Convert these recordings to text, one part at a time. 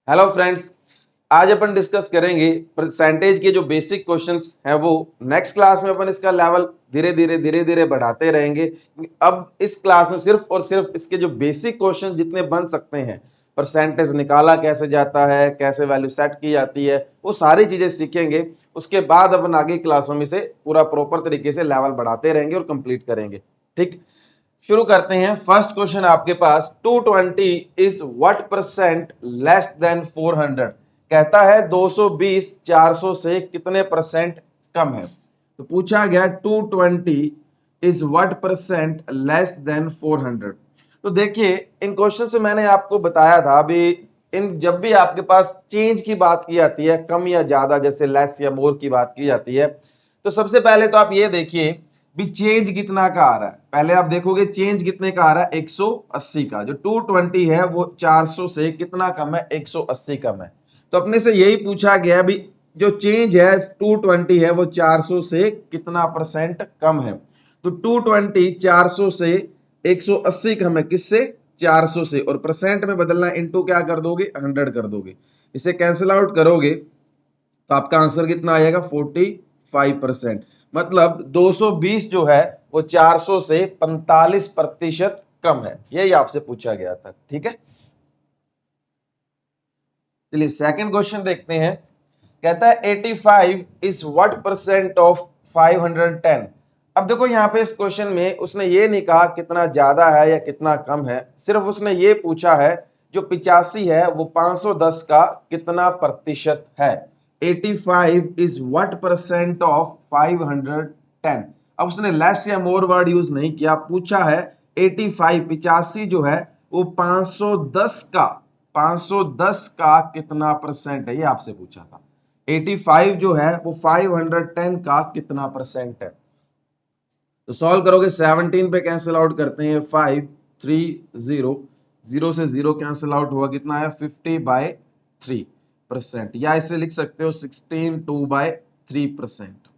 Hello friends, आज अपन discuss करेंगे percentage के जो बेसिक क्वेश्चंस हैं वो नेक्स्ट क्लास में अपन इसका लेवल धीरे धीरे बढ़ाते रहेंगे। अब इस क्लास में सिर्फ और सिर्फ इसके जो बेसिक क्वेश्चन जितने बन सकते हैं, परसेंटेज निकाला कैसे जाता है, कैसे वैल्यू सेट की जाती है, वो सारी चीजें सीखेंगे। उसके बाद अपन आगे क्लासों में से पूरा प्रॉपर तरीके से लेवल बढ़ाते रहेंगे और कंप्लीट करेंगे। ठीक, शुरू करते हैं। फर्स्ट क्वेश्चन आपके पास, 220 is what percent less than 400। कहता है 220 400 से कितने परसेंट कम है। तो पूछा गया 220 is what percent less than 400। तो देखिए, इन क्वेश्चन से मैंने आपको बताया था अभी, इन जब भी आपके पास चेंज की बात की जाती है, कम या ज्यादा, जैसे लेस या मोर की बात की जाती है, तो सबसे पहले तो आप ये देखिए भी चेंज कितना का आ रहा है। पहले आप देखोगे चेंज कितने का आ रहा है, 180 का। जो 220 है वो 400 से कितना कम है, 180 कम है। तो अपने से यही पूछा गया भी जो चेंज है 220 है वो 400 से कितना परसेंट कम है। तो 220 400 से 180 कम है, किससे, 400 से। और परसेंट में बदलना, इनटू क्या कर दोगे, 100 कर दोगे। इसे कैंसिल आउट करोगे तो आपका आंसर कितना आएगा, 45%। मतलब 220 जो है वो 400 से 45% कम है। यही आपसे पूछा गया था। ठीक है, चलिए सेकंड क्वेश्चन देखते हैं। कहता है 85 इज व्हाट परसेंट ऑफ 510। अब देखो यहाँ पे इस क्वेश्चन में उसने ये नहीं कहा कितना ज्यादा है या कितना कम है, सिर्फ उसने ये पूछा है जो 85 है वो 510 का कितना प्रतिशत है। 85 इज व्हाट परसेंट ऑफ 510। अब उसने लेस या मोर वर्ड यूज नहीं किया, पूछा है 85 85 जो है वो 510 का 510 का कितना परसेंट है, ये आपसे पूछा था। 85 जो है वो 510 का कितना परसेंट है। तो सॉल्व करोगे, 17 पे कैंसिल आउट करते हैं, 5 3 0, 0 से 0 कैंसिल आउट हुआ, कितना है 50/3%, या इसे लिख सकते हो 16 2/3%।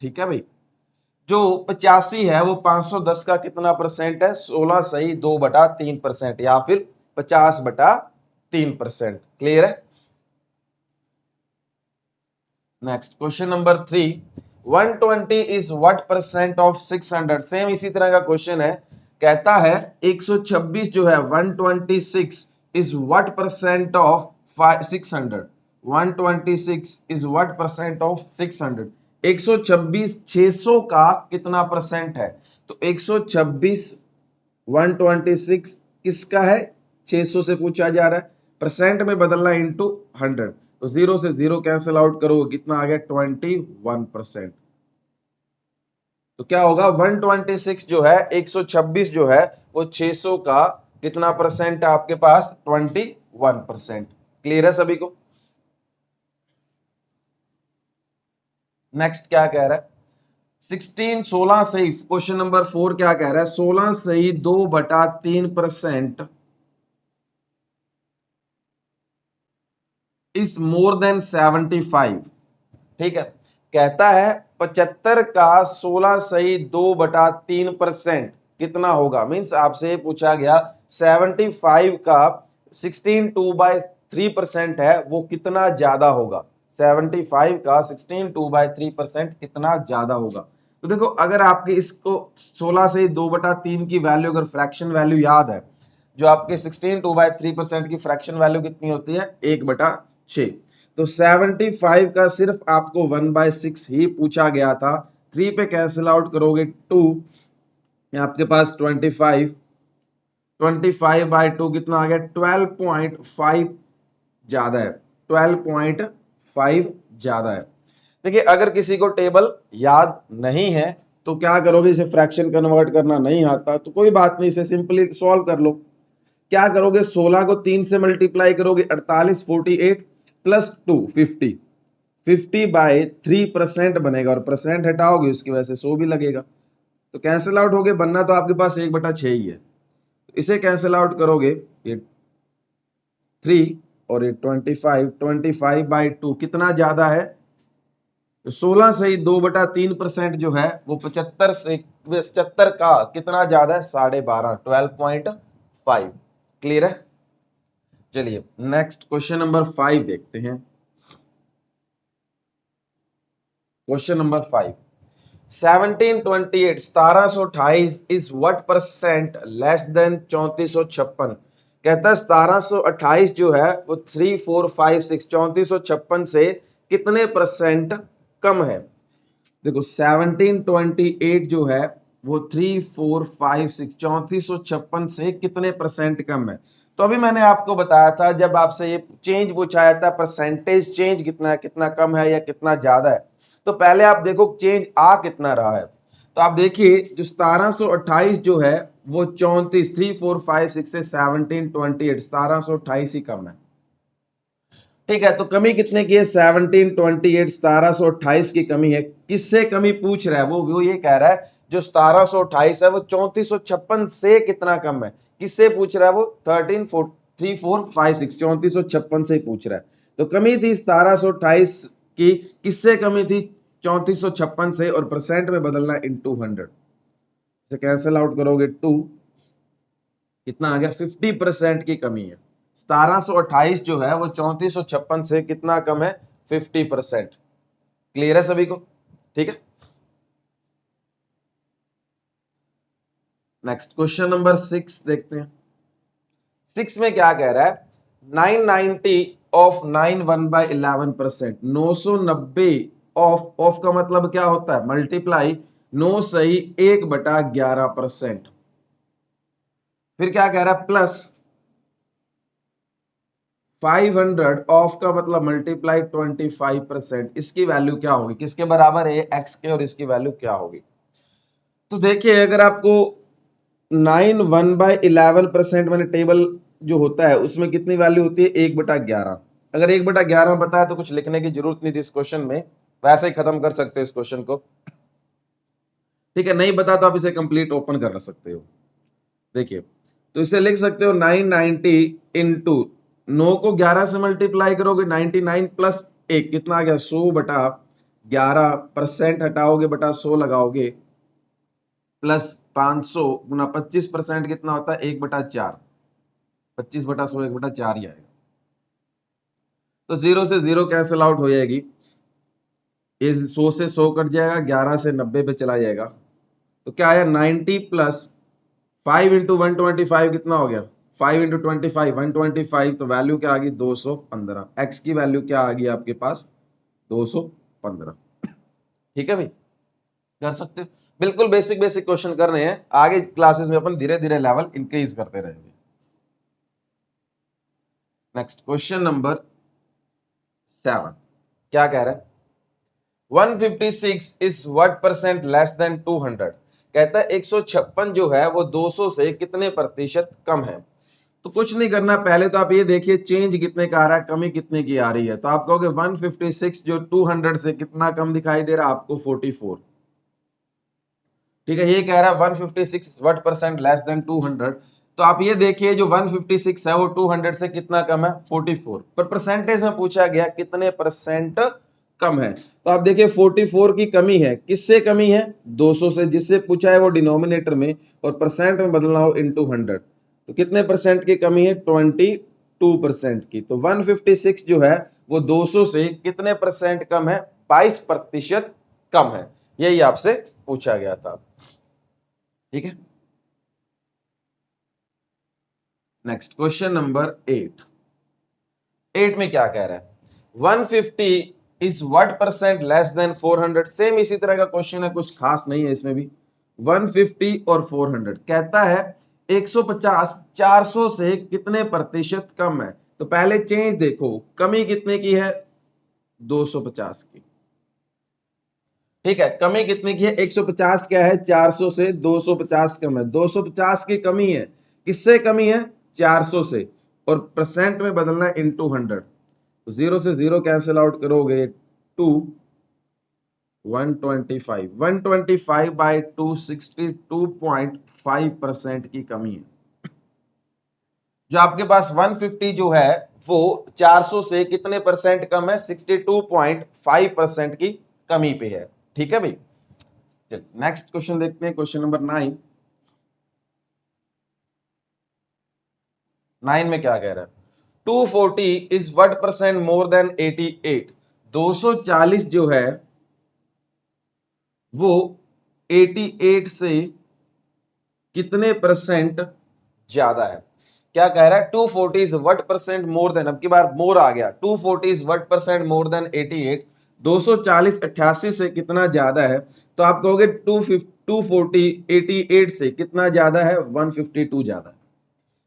ठीक है भाई, जो 85 है वो 510 का कितना परसेंट है, 16 सही 2/3%, या फिर 50/3%। क्लियर है। Next question number 3, 120 is what percent of 600। Same इसी तरह का क्वेश्चन है। कहता है 126 जो है 126 is what percent of 600। 126 is what percent of 600। 126 600 का कितना परसेंट है। तो 126 126 किसका है, 600 से पूछा जा रहा है, परसेंट में बदलना इनटू 100। तो 0 से 0 कैंसिल आउट करोगे, कितना आ गया 21%। तो क्या होगा 126 जो है 126 जो है वो 600 का कितना परसेंट है आपके पास, 21%। क्लियर है सभी को। नेक्स्ट क्या कह रहा है, 16 सही, क्वेश्चन नंबर 4 क्या कह रहा है, 16 सही 2/3% इज मोर देन 75। ठीक है, कहता है 75 का 16 सही 2/3% कितना होगा। मीन्स आपसे पूछा गया 75 का 16 2/3% है वो कितना ज्यादा होगा। 75 का 16 2/3% कितना ज्यादा होगा। तो देखो, अगर आपके इसको 16 से 2/3 की वैल्यू, अगर फ्रैक्शन वैल्यू याद है, जो आपके 16 2/3% की फ्रैक्शन वैल्यू कितनी होती है, 1/6। तो 75 का सिर्फ आपको 1/6 ही पूछा गया था। 3 पे कैंसिल आउट करोगे 2, आपके पास 25, 25/2 कितना आ गया, 12.5 ज्यादा है, 12.5 ज्यादा है। देखिए, अगर किसी को टेबल याद नहीं है तो क्या करोगे, इसे फ्रैक्शन कन्वर्ट करना नहीं आता तो कोई बात नहीं, इसे सिंपली सॉल्व कर लो। क्या करोगे, 16 को 3 से मल्टीप्लाई करोगे, 48 48 प्लस 2 50, 50/3% बनेगा, और परसेंट हटाओगे उसकी वजह से 100 भी लगेगा। तो कैंसिल आउट हो गए, बनना तो आपके पास 1/6 ही है। तो इसे कैंसिल आउट करोगे, ये 3 और ये 25, 25/2 कितना ज्यादा है, तो 16 से ही 2/3% जो है वो 75 का कितना ज्यादा है, 12.5, 12.5। क्लियर है। चलिए नेक्स्ट क्वेश्चन नंबर 5 देखते हैं। Question number 5, 1728 1728 is what percent less than 3456। कहता है 1728 जो है वो 3456 3456 से कितने परसेंट कम है। देखो 1728 जो है वो 3456 3456 से कितने परसेंट कम है। तो अभी मैंने आपको बताया था जब आपसे ये चेंज पूछा जाता है परसेंटेज चेंज कितना है, कितना कम है या कितना ज्यादा है, तो पहले आप देखो चेंज आ कितना रहा है। तो आप देखिए जो 1728 जो है वो 34 3456 से 1728 1728 ही कम है। ठीक है, तो कमी कितने की है 1728 1728 की कमी है। किससे कमी पूछ रहा है वो ये कह रहा है जो 1728 है वो 3456 से कितना कम है। किससे पूछ रहा है वो 3456 3456 से पूछ रहा है। तो कमी थी 1728 की, किससे कमी थी 3456 से, और परसेंट में बदलना इनटू 100 से कैंसिल आउट करोगे 2, कितना आ गया 50% की कमी है। 1728 जो है वो 3456 से कितना कम है 50%। क्लियर है सभी को? ठीक है, नेक्स्ट क्वेश्चन नंबर 6 देखते हैं। 6 में क्या कह रहा है 990 ऑफ 91/11%। 990 ऑफ का मतलब क्या होता है मल्टीप्लाई 9 सही 1/11%। फिर क्या कह रहा है प्लस 500 ऑफ का मतलब मल्टीप्लाई 25%। इसकी वैल्यू क्या होगी, किसके बराबर है एक्स के, और इसकी वैल्यू क्या होगी। तो देखिए अगर आपको 9 1/11% मैंने टेबल जो होता है उसमें कितनी वैल्यू होती है 1/11। अगर 1/11 बताया तो कुछ लिखने की जरूरत नहीं थी इस क्वेश्चन में, वैसे ही खत्म कर सकते हो इस क्वेश्चन को। ठीक है, नहीं बता तो आप इसे कंप्लीट ओपन कर सकते हो। देखिए तो इसे लिख सकते हो 990 इंटू 9 को 11 से मल्टीप्लाई करोगे 99 प्लस 1 कितना आ गया 100/11, परसेंट हटाओगे बटा 100 लगाओगे, प्लस 500 गुना 25% कितना होता है 1/4, 25/100 1/4 ही आएगा। तो 0 से 0 कैंसिल आउट हो जाएगी, ये 100 से 100 कट जाएगा, 11 से 90 पे चला जाएगा। तो क्या आया 90 प्लस 5 इंटू 125 कितना हो गया 5 इंटू 25 125। तो वैल्यू क्या आ गई 215। एक्स की वैल्यू क्या आ गई आपके पास 215। ठीक है भाई, कर सकते हो। बिल्कुल बेसिक बेसिक क्वेश्चन कर रहे हैं, आगे क्लासेस में अपन धीरे धीरे लेवल इंक्रीज करते रहेंगे। नेक्स्ट क्वेश्चन नंबर 7 क्या कह रहा है 156 is what percent less than 200। कहता है 156 जो है वो 200 से कितने प्रतिशत कम है। तो कुछ नहीं करना, पहले तो आप ये देखिए चेंज कितने का आ रहा है, कमी कितने की आ रही है। तो आप कहोगे 156 जो 200 से कितना कम दिखाई दे रहा है आपको 44। ठीक है, ये कह रहा है 156 व्हाट परसेंट लेस देन 200। तो आप ये देखिए जो 156 है वो 200 से कितना कम है 44, पर परसेंटेज में पूछा गया कितने परसेंट कम है। तो आप देखिए 44 की कमी है, किससे कमी है 200 से, जिससे पूछा है वो डिनोमिनेटर में और परसेंट में बदलना हो इनटू 100। तो कितने परसेंट की कमी है 22% की। तो 156 जो है वो 200 से कितने परसेंट कम है 22% कम है। यही आपसे पूछा गया था। ठीक है, नेक्स्ट क्वेश्चन नंबर 8। 8 में क्या कह रहा है 150 is what percent less than 400। Same इसी तरह का क्वेश्चन है, कुछ खास नहीं है इसमें भी। 150 और 400 कहता है 150 400 से कितने प्रतिशत कम है। तो पहले चेंज देखो, कमी कितने की है 250 की। ठीक है, कमी कितने की है 150 क्या है 400 से 250 कम है, 250 की कमी है, किससे कमी है 400 से, और परसेंट में बदलना है इनटू 100। तो 0 से 0 कैंसिल आउट करोगे 2 125 125 बाई 2 62.5% की कमी है। जो आपके पास 150 जो है वो 400 से कितने परसेंट कम है 62.5% की कमी पे है। ठीक है भाई, चल नेक्स्ट क्वेश्चन देखते हैं, क्वेश्चन नंबर 9। 9 में क्या कह रहा है 240 is what percent more then 88। 240 जो है वो 88 से कितने परसेंट ज्यादा है। क्या कह रहा है, 240 is what percent more then, अब की बार मोर आ गया, 240 is what percent more then 88। 240 88 से कितना ज्यादा है, तो आप कहोगे 240 88 से कितना ज्यादा है, 152 ज्यादा है।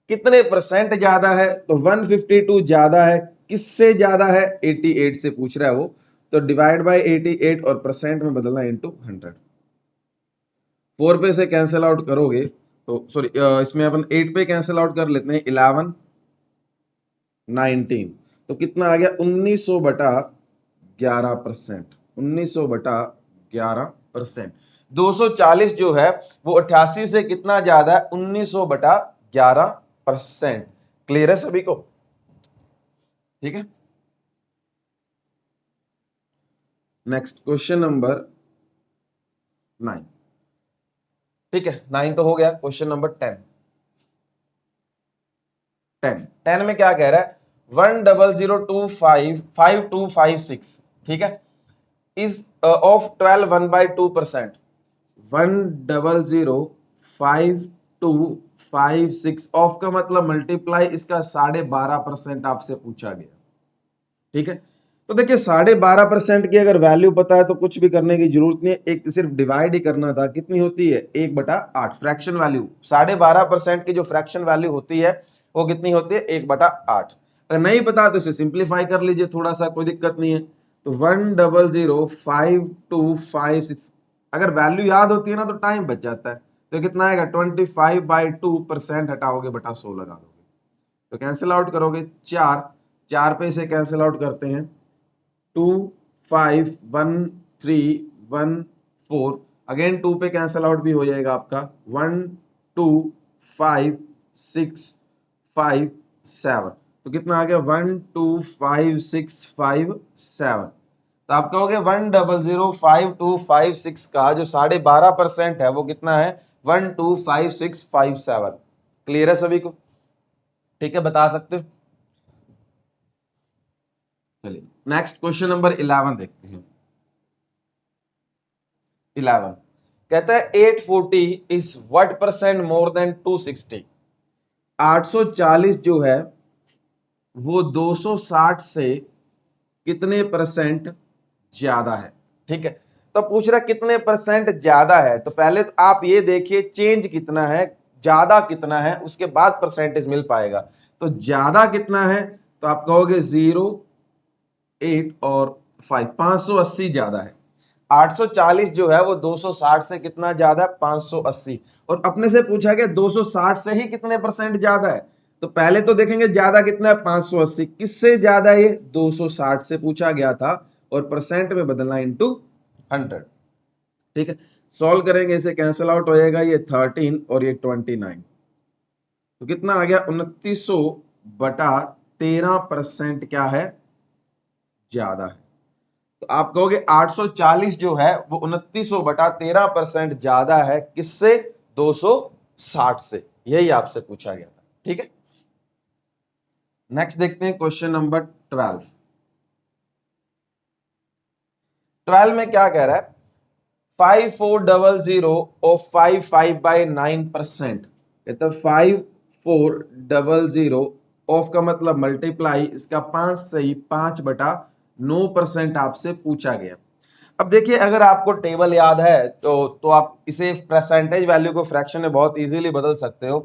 कितने परसेंट ज्यादा है, तो 152 ज्यादा है। किससे ज्यादा है, 88 से पूछ रहा है वो, तो डिवाइड बाय 88 और परसेंट में बदलना इनटू 100। 4 पे से कैंसिल आउट करोगे तो सॉरी इसमें अपन 8 पे कैंसिल आउट कर लेते हैं, 11 19, तो कितना आ गया 1900 बटा 11%। 1900 बटा 11%। 240 जो है वो 88 से कितना ज्यादा है, 1900 बटा 11%। क्लियर है सभी को, ठीक है। नेक्स्ट क्वेश्चन नंबर 9, ठीक है 9 तो हो गया। क्वेश्चन नंबर 10 में क्या कह रहा है, 100255256, ठीक है, इज ऑफ 12 1/2%। 1005256 ऑफ का मतलब मल्टीप्लाई इसका 12.5% आपसे पूछा गया, ठीक है। तो देखिए 12.5% की अगर वैल्यू पता है तो कुछ भी करने की जरूरत नहीं है, एक सिर्फ डिवाइड ही करना था। कितनी होती है, 1/8 फ्रैक्शन वैल्यू। 12.5% की जो फ्रैक्शन वैल्यू होती है वो कितनी होती है, 1/8। अगर नहीं पता तो इसे सिंप्लीफाई कर लीजिए थोड़ा सा, कोई दिक्कत नहीं है। तो 1005256, अगर वैल्यू याद होती है ना तो टाइम बच जाता है। तो कितना आएगा, 25/2% हटाओगे बटा 100 लगा दोगे, तो कैंसिल आउट करोगे, 4 पे से कैंसिल आउट करते हैं, 2513114, अगेन 2 पे कैंसिल आउट भी हो जाएगा आपका, 12565 तो कितना आ गया, 1255657। तो आप कहोगे 1005256 का जो 12.5% है वो कितना है, 1255657। क्लियर है सभी को, ठीक है, बता सकते हो। चलिए नेक्स्ट क्वेश्चन नंबर 11 देखते हैं। 11 कहता है 840 is what percent more then 260। 840 जो है वो 260 से कितने परसेंट ज्यादा है, ठीक है। तो पूछ रहा कितने परसेंट ज्यादा है, तो पहले तो आप ये देखिए चेंज कितना है, ज्यादा कितना है, उसके बाद परसेंटेज मिल पाएगा। तो ज्यादा कितना है, तो आप कहोगे 0 8 और 5, 580 ज्यादा है। 840 जो है वो 260 से कितना ज्यादा है, 580। और अपने से पूछा गया 260 से ही कितने परसेंट ज्यादा है, तो पहले तो देखेंगे ज्यादा कितना है, 580। किससे ज्यादा है, ये 260 से पूछा गया था, और परसेंट में बदलना इनटू 100, ठीक है। सॉल्व करेंगे, इसे कैंसिल आउट हो जाएगा, ये 13 और ये 29, तो कितना आ गया, 2900 बटा 13% क्या है, ज्यादा है। तो आप कहोगे 840 जो है वो 2900 बटा 13% ज्यादा है, किससे, 260 से। यही आपसे पूछा गया था, ठीक है। नेक्स्ट देखते हैं क्वेश्चन नंबर 12। 12 में क्या कह रहा है, 5400 और 55/9%। कहता है 5400 ऑफ का मतलब मल्टीप्लाई इसका 5 सही 5/9% आपसे पूछा गया। अब देखिए अगर आपको टेबल याद है तो आप इसे परसेंटेज वैल्यू को फ्रैक्शन में बहुत इजीली बदल सकते हो।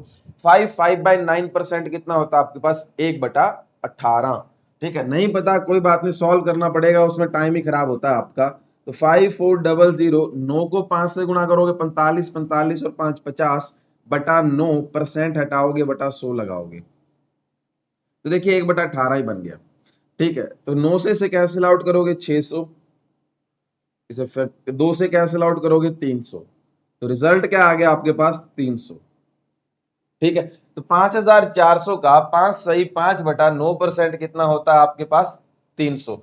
5/9% कितना होता है आपके पास, 1/18, ठीक है। नहीं पता कोई बात नहीं, सॉल्व करना पड़ेगा, उसमें टाइम ही खराब होता है आपका। तो 5400, 9 को 5 से गुणा करोगे 45, 45 और 5 50 बटा 9%, हटाओगे बटा 100 लगाओगे, तो देखिए 1/18 ही बन गया, ठीक है। तो 9 से इसे कैंसिल आउट करोगे 600, इसे फिर 2 से कैंसिल आउट करोगे 300, तो रिजल्ट क्या आ गया आपके पास, 300, ठीक है। तो 5400 का 5 सही 5/9% कितना होता है आपके पास, 300।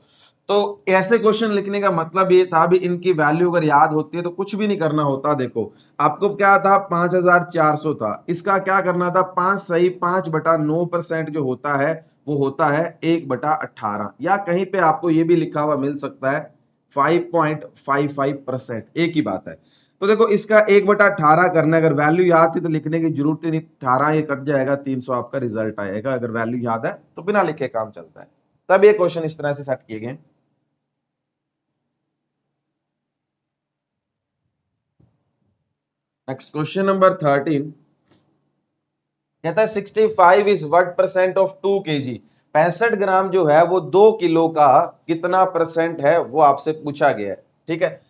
तो ऐसे क्वेश्चन लिखने का मतलब ये था, भी इनकी वैल्यू अगर याद होती है तो कुछ भी नहीं करना होता। देखो आपको क्या था, 5400 था, इसका क्या करना था, 5 सही 5/9% जो होता है वो होता है 1/18, या कहीं पे आपको ये भी लिखा हुआ मिल सकता है 5.55%, एक ही बात है। तो देखो इसका 1/18 करना है, अगर वैल्यू याद थी तो लिखने की जरूरत ही नहीं, 18 ये कट जाएगा, 300 आपका रिजल्ट आएगा। अगर वैल्यू याद है तो बिना लिखे काम चलता है। तब ये क्वेश्चन इस तरह से सेट किए गए। नेक्स्ट क्वेश्चन नंबर 13 कहता है 65 is what percent of 2 kg। 65 ग्राम जो है वो 2 किलो का कितना परसेंट है, वो आपसे पूछा गया है। ठीक है,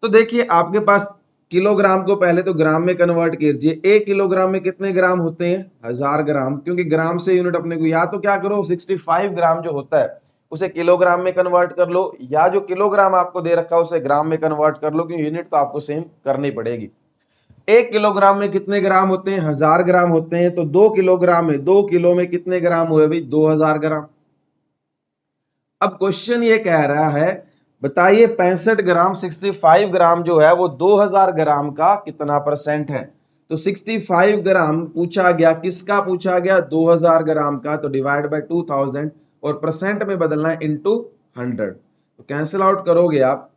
तो देखिए आपके पास किलोग्राम को पहले तो ग्राम में कन्वर्ट कीजिए। 1 किलोग्राम में कितने ग्राम होते हैं, 1000 ग्राम, क्योंकि ग्राम से यूनिट अपने को, या तो क्या करो 65 ग्राम जो होता है उसे किलोग्राम में कन्वर्ट कर लो, या जो किलोग्राम आपको दे रखा है उसे ग्राम में कन्वर्ट कर लो, क्योंकि यूनिट तो आपको सेम करनी पड़ेगी। 1 किलोग्राम में कितने ग्राम होते हैं, 1000 ग्राम होते हैं। तो 2 किलोग्राम में, 2 किलो में कितने ग्राम हुए भाई, 2000 ग्राम। अब क्वेश्चन ये कह रहा है बताइए 65 ग्राम 65 ग्राम जो है वो 2000 ग्राम का कितना परसेंट है। तो 65 ग्राम पूछा गया, किसका पूछा गया, 2000 ग्राम का। तो डिवाइड बाय 2000 और परसेंट में बदलना है इनटू 100। तो कैंसिल आउट करोगे आप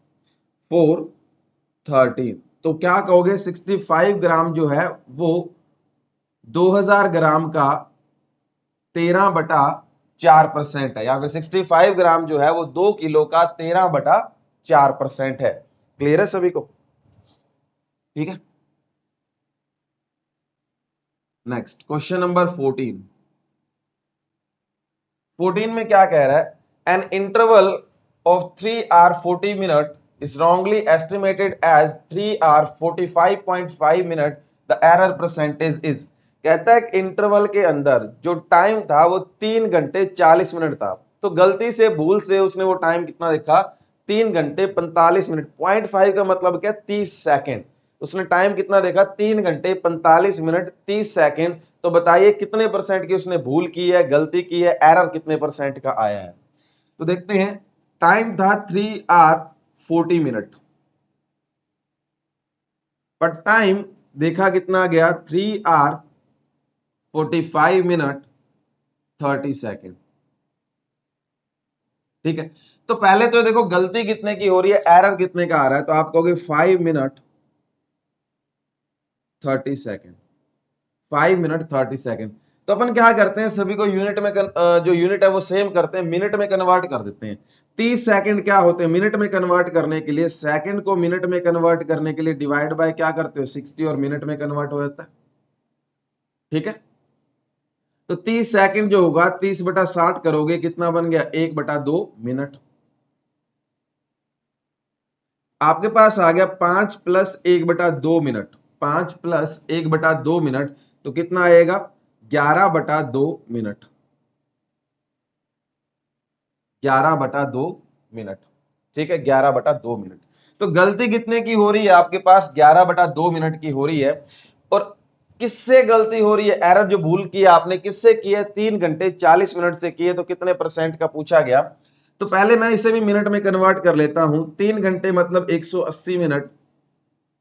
413, तो क्या कहोगे 65 ग्राम जो है वो 2000 ग्राम का 13/4% है, या फिर 65 ग्राम जो है वो 2 किलो का 13/4% है। क्लियर है सभी को? ठीक है, नेक्स्ट क्वेश्चन नंबर 14 में क्या कह रहा है, an interval of 3 hours 40 minutes is wrongly estimated as 3 hours 45.5 minutes, the error percentage is। कहता है कि इंटरवल के अंदर जो टाइम था वो 3 घंटे 40 मिनट था, तो गलती से भूल से उसने वो टाइम कितना देखा, 3 घंटे 45 मिनट। 0.5 का मतलब क्या, 30 सेकेंड। उसने टाइम कितना देखा, 3 घंटे 45 मिनट 30 सेकेंड। तो बताइए कितने परसेंट की उसने भूल की है, गलती की है, एरर कितने परसेंट का आया है। तो देखते हैं, टाइम था 3 hours 40 minutes, पर टाइम देखा कितना गया, 3 hours 45 minutes 30 सेकेंड। ठीक है, तो पहले तो देखो गलती कितने की हो रही है, एरर कितने का आ रहा है। तो आप कहोगे 5 minutes 30 सेकेंड, 5 minutes 30 सेकेंड। तो अपन क्या करते हैं, सभी को यूनिट में जो यूनिट है वो सेम करते हैं, मिनट में कन्वर्ट कर देते हैं। 30 सेकंड क्या होते हैं मिनट में कन्वर्ट करने के लिए, सेकंड को मिनट में कन्वर्ट करने के लिए डिवाइड बाय क्या करते हो 60, और मिनट में कन्वर्ट हो जाता है। ठीक है, तो 30 सेकंड जो होगा 30/60 करोगे, कितना बन गया, 1/2 मिनट। आपके पास आ गया 5 + 1/2 मिनट, 5 + 1/2 मिनट, तो कितना आएगा, 11/2 मिनट, 11/2 मिनट। ठीक है, 11/2 मिनट। तो गलती कितने की हो रही है आपके पास, 11/2 मिनट की हो रही है। और किससे गलती हो रही है, एरर जो भूल की है आपने किससे की है, 3 घंटे 40 मिनट से की है। तो कितने परसेंट का पूछा गया, तो पहले मैं इसे भी मिनट में कन्वर्ट कर लेता हूं। 3 घंटे मतलब 180 मिनट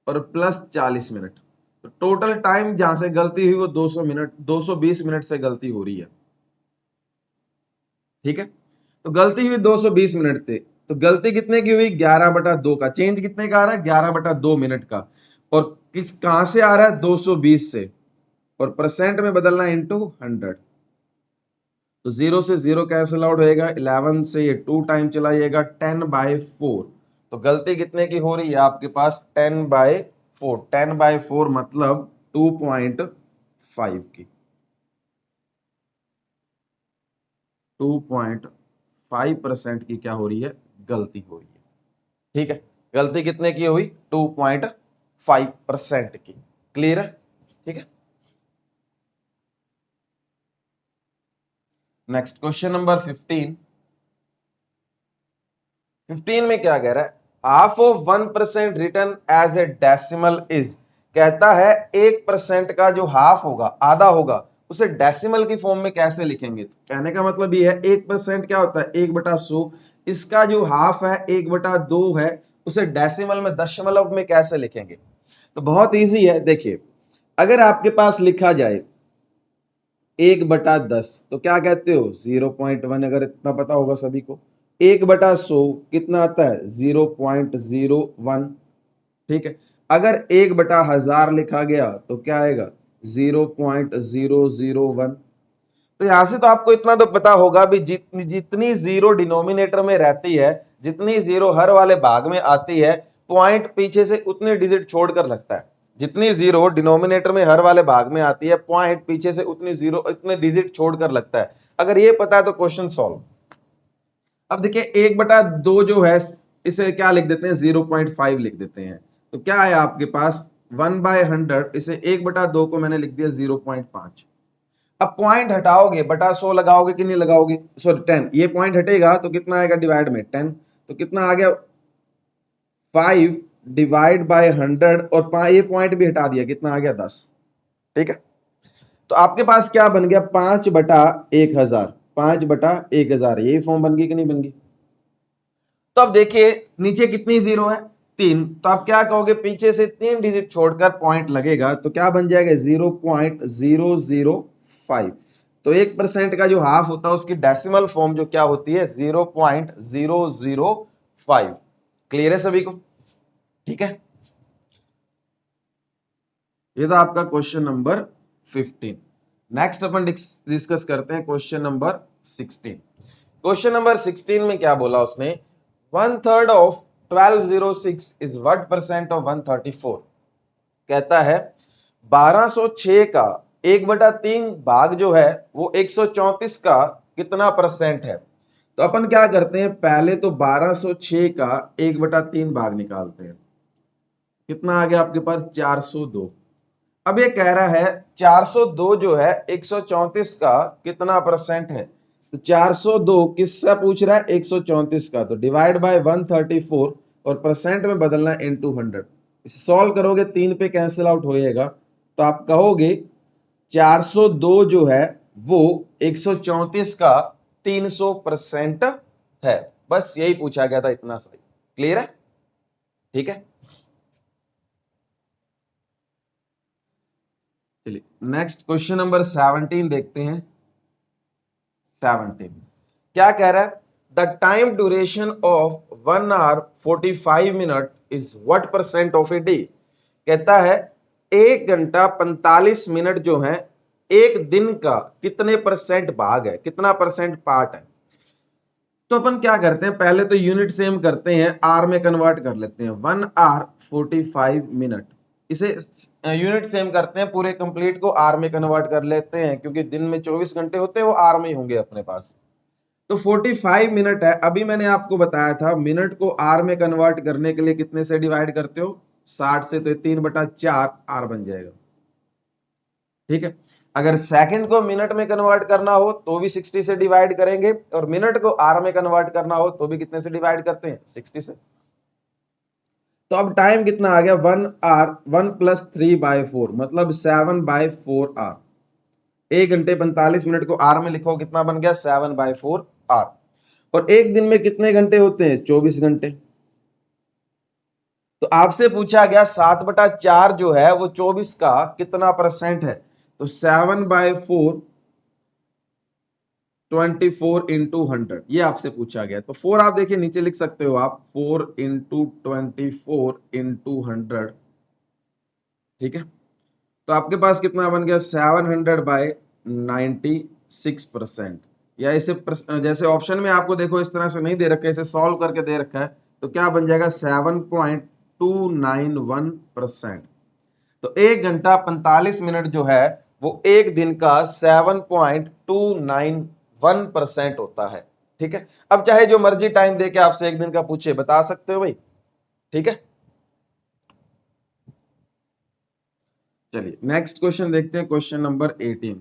और प्लस 40 मिनट, तो टोटल टाइम जहां से गलती हुई वो 200 मिनट, 220 मिनट से गलती हो रही है। ठीक है, तो गलती हुई 220 मिनट थे। तो गलती कितने की हुई, 11/2 का। चेंज कितने का आ रहा है, 11/2 मिनट का। और किस कहां से आ रहा है, 220 से, और परसेंट में बदलना इनटू 100। तो 0 से 0 कैंसिल आउट होएगा, 11 से ये 2 टाइम चला जाएगा, 10/4। तो गलती कितने की हो रही है आपके पास, 10/4। 10/4 मतलब 2.5 की, 2.5% की क्या हो रही है, गलती हो रही है। ठीक है, गलती कितने की हुई, 2.5% की। क्लियर है? ठीक है, नेक्स्ट क्वेश्चन नंबर 15 में क्या कह रहा है, half of 1% return as a decimal is. कहता है 1% का जो हाफ होगा, आधा होगा, उसे डेसिमल की फॉर्म में कैसे लिखेंगे। तो कहने का मतलब ये है 1% क्या होता है, 1/100। इसका जो हाफ है 1/2 है, उसे डेसिमल में, दशमलव में कैसे लिखेंगे। तो बहुत इजी है, देखिए अगर आपके पास लिखा जाए 1/10 तो क्या कहते हो 0.1, अगर इतना पता होगा सभी को। 1/100 कितना आता है 0.01। ठीक है, अगर 1/1000 लिखा गया तो क्या आएगा 0.001। तो यहां से तो आपको इतना तो पता होगा भी जितनी जितनी जीरो डिनोमिनेटर में रहती है, जितनी जीरो हर वाले भाग में आती है, पॉइंट पीछे से उतने डिजिट छोड़कर लगता है। जितनी जीरो डिनोमिनेटर में हर वाले भाग में आती है, पॉइंट पीछे से उतनी जीरो इतने डिजिट छोड़कर लगता है। अगर ये पता है तो क्वेश्चन सॉल्व। अब देखिए 1/2 जो है इसे क्या लिख देते हैं 0.5 लिख देते हैं। तो क्या है आपके पास 1/100, इसे 1/2 को मैंने लिख दिया 0.5। अब पॉइंट हटाओगे बटा 100 लगाओगे कि नहीं लगाओगे, सॉरी 10, ये पॉइंट हटेगा तो कितना आएगा डिवाइड में 10, तो कितना आ गया 5 डिवाइड बाय 100 और ये पॉइंट भी हटा दिया, कितना आ गया 10। ठीक है, तो आपके पास क्या बन गया 5/1000, 5/1000, यही फॉर्म बन गई कि नहीं बन गई। तो अब देखिए नीचे कितनी जीरो है 3, तो आप क्या कहोगे पीछे से 3 डिजिट छोड़कर पॉइंट लगेगा तो क्या बन जाएगा 0.005। तो 1% का जो हाफ होता है उसकी डेसिमल फॉर्म जो क्या होती है 0.005। क्लियर है सभी को। ठीक है, ये था आपका क्वेश्चन नंबर 15। नेक्स्ट अपन डिस्कस करते हैं क्वेश्चन नंबर 16। क्वेश्चन नंबर 16 में क्या बोला उसने, 1/3 of 1206 is what percent of 134। कहता है 1206 का 1/3 भाग जो है वो 134 का कितना परसेंट है। तो अपन क्या करते हैं पहले तो 1206 का 1/3 भाग निकालते हैं, कितना आ गया आपके पास 402। अब ये कह रहा है 402 जो है 134 का कितना परसेंट है। तो 402 किससे पूछ रहा है 134 का, तो डिवाइड बाय 134 और परसेंट में बदलना है इनटू 100। इसे सॉल्व करोगे 3 पे कैंसिल आउट होएगा, तो आप कहोगे 402 जो है वो 134 का 300% है। बस यही पूछा गया था, इतना सही। क्लियर है। ठीक है, चलिए नेक्स्ट क्वेश्चन नंबर 17 देखते हैं। 17 क्या कह रहा है, the time duration of 1 hour 45 minute is what percent of a day. कहता है 1 घंटा 45 मिनट जो है एक दिन का कितने परसेंट भाग है, कितना परसेंट पार्ट है। तो अपन क्या करते हैं पहले तो यूनिट सेम करते हैं, आर में कन्वर्ट कर लेते हैं। 1 hour 45 मिनट, इसे यूनिट सेम करते हैं, पूरे कंप्लीट को आर में कन्वर्ट कर लेते हैं क्योंकि दिन में 24 घंटे होते हैं वो आर में ही होंगे अपने पास। तो 45 मिनट है, अभी मैंने आपको बताया था मिनट को आर में कन्वर्ट करने के लिए कितने से डिवाइड करते हो 60 से, तो 3/4 आर बन जाएगा। ठीक है, अगर सेकंड को मिनट में कन्वर्ट करना हो तो भी 60 से डिवाइड करेंगे, और मिनट को आर में कन्वर्ट करना हो तो भी कितने से डिवाइड करते हैं 60 से। तो अब टाइम कितना आ गया 1 hour 1 + 3/4 मतलब 7/4 आर। 1 घंटे 45 मिनट को आर में लिखो कितना बन गया 7/4 आर। और एक दिन में कितने घंटे होते हैं 24 घंटे। तो आपसे पूछा गया 7/4 जो है वो 24 का कितना परसेंट है। तो 7/4 24 इंटू 100 ये आपसे पूछा गया। तो 4 आप देखिए नीचे लिख सकते हो आप, 4 इंटू 24 इंटू 100। ठीक है, तो आपके पास कितना बन गया 700/96%। या इसे जैसे ऑप्शन में आपको देखो इस तरह से नहीं दे रखा है, इसे सॉल्व करके दे रखा है, तो क्या बन जाएगा 7.291%। तो 1 घंटा 45 मिनट जो है वो एक दिन का 7.291% होता है। ठीक है, अब चाहे जो मर्जी टाइम दे के आपसे एक दिन का पूछे बता सकते हो भाई। ठीक है, चलिए नेक्स्ट क्वेश्चन देखते हैं, क्वेश्चन नंबर 18।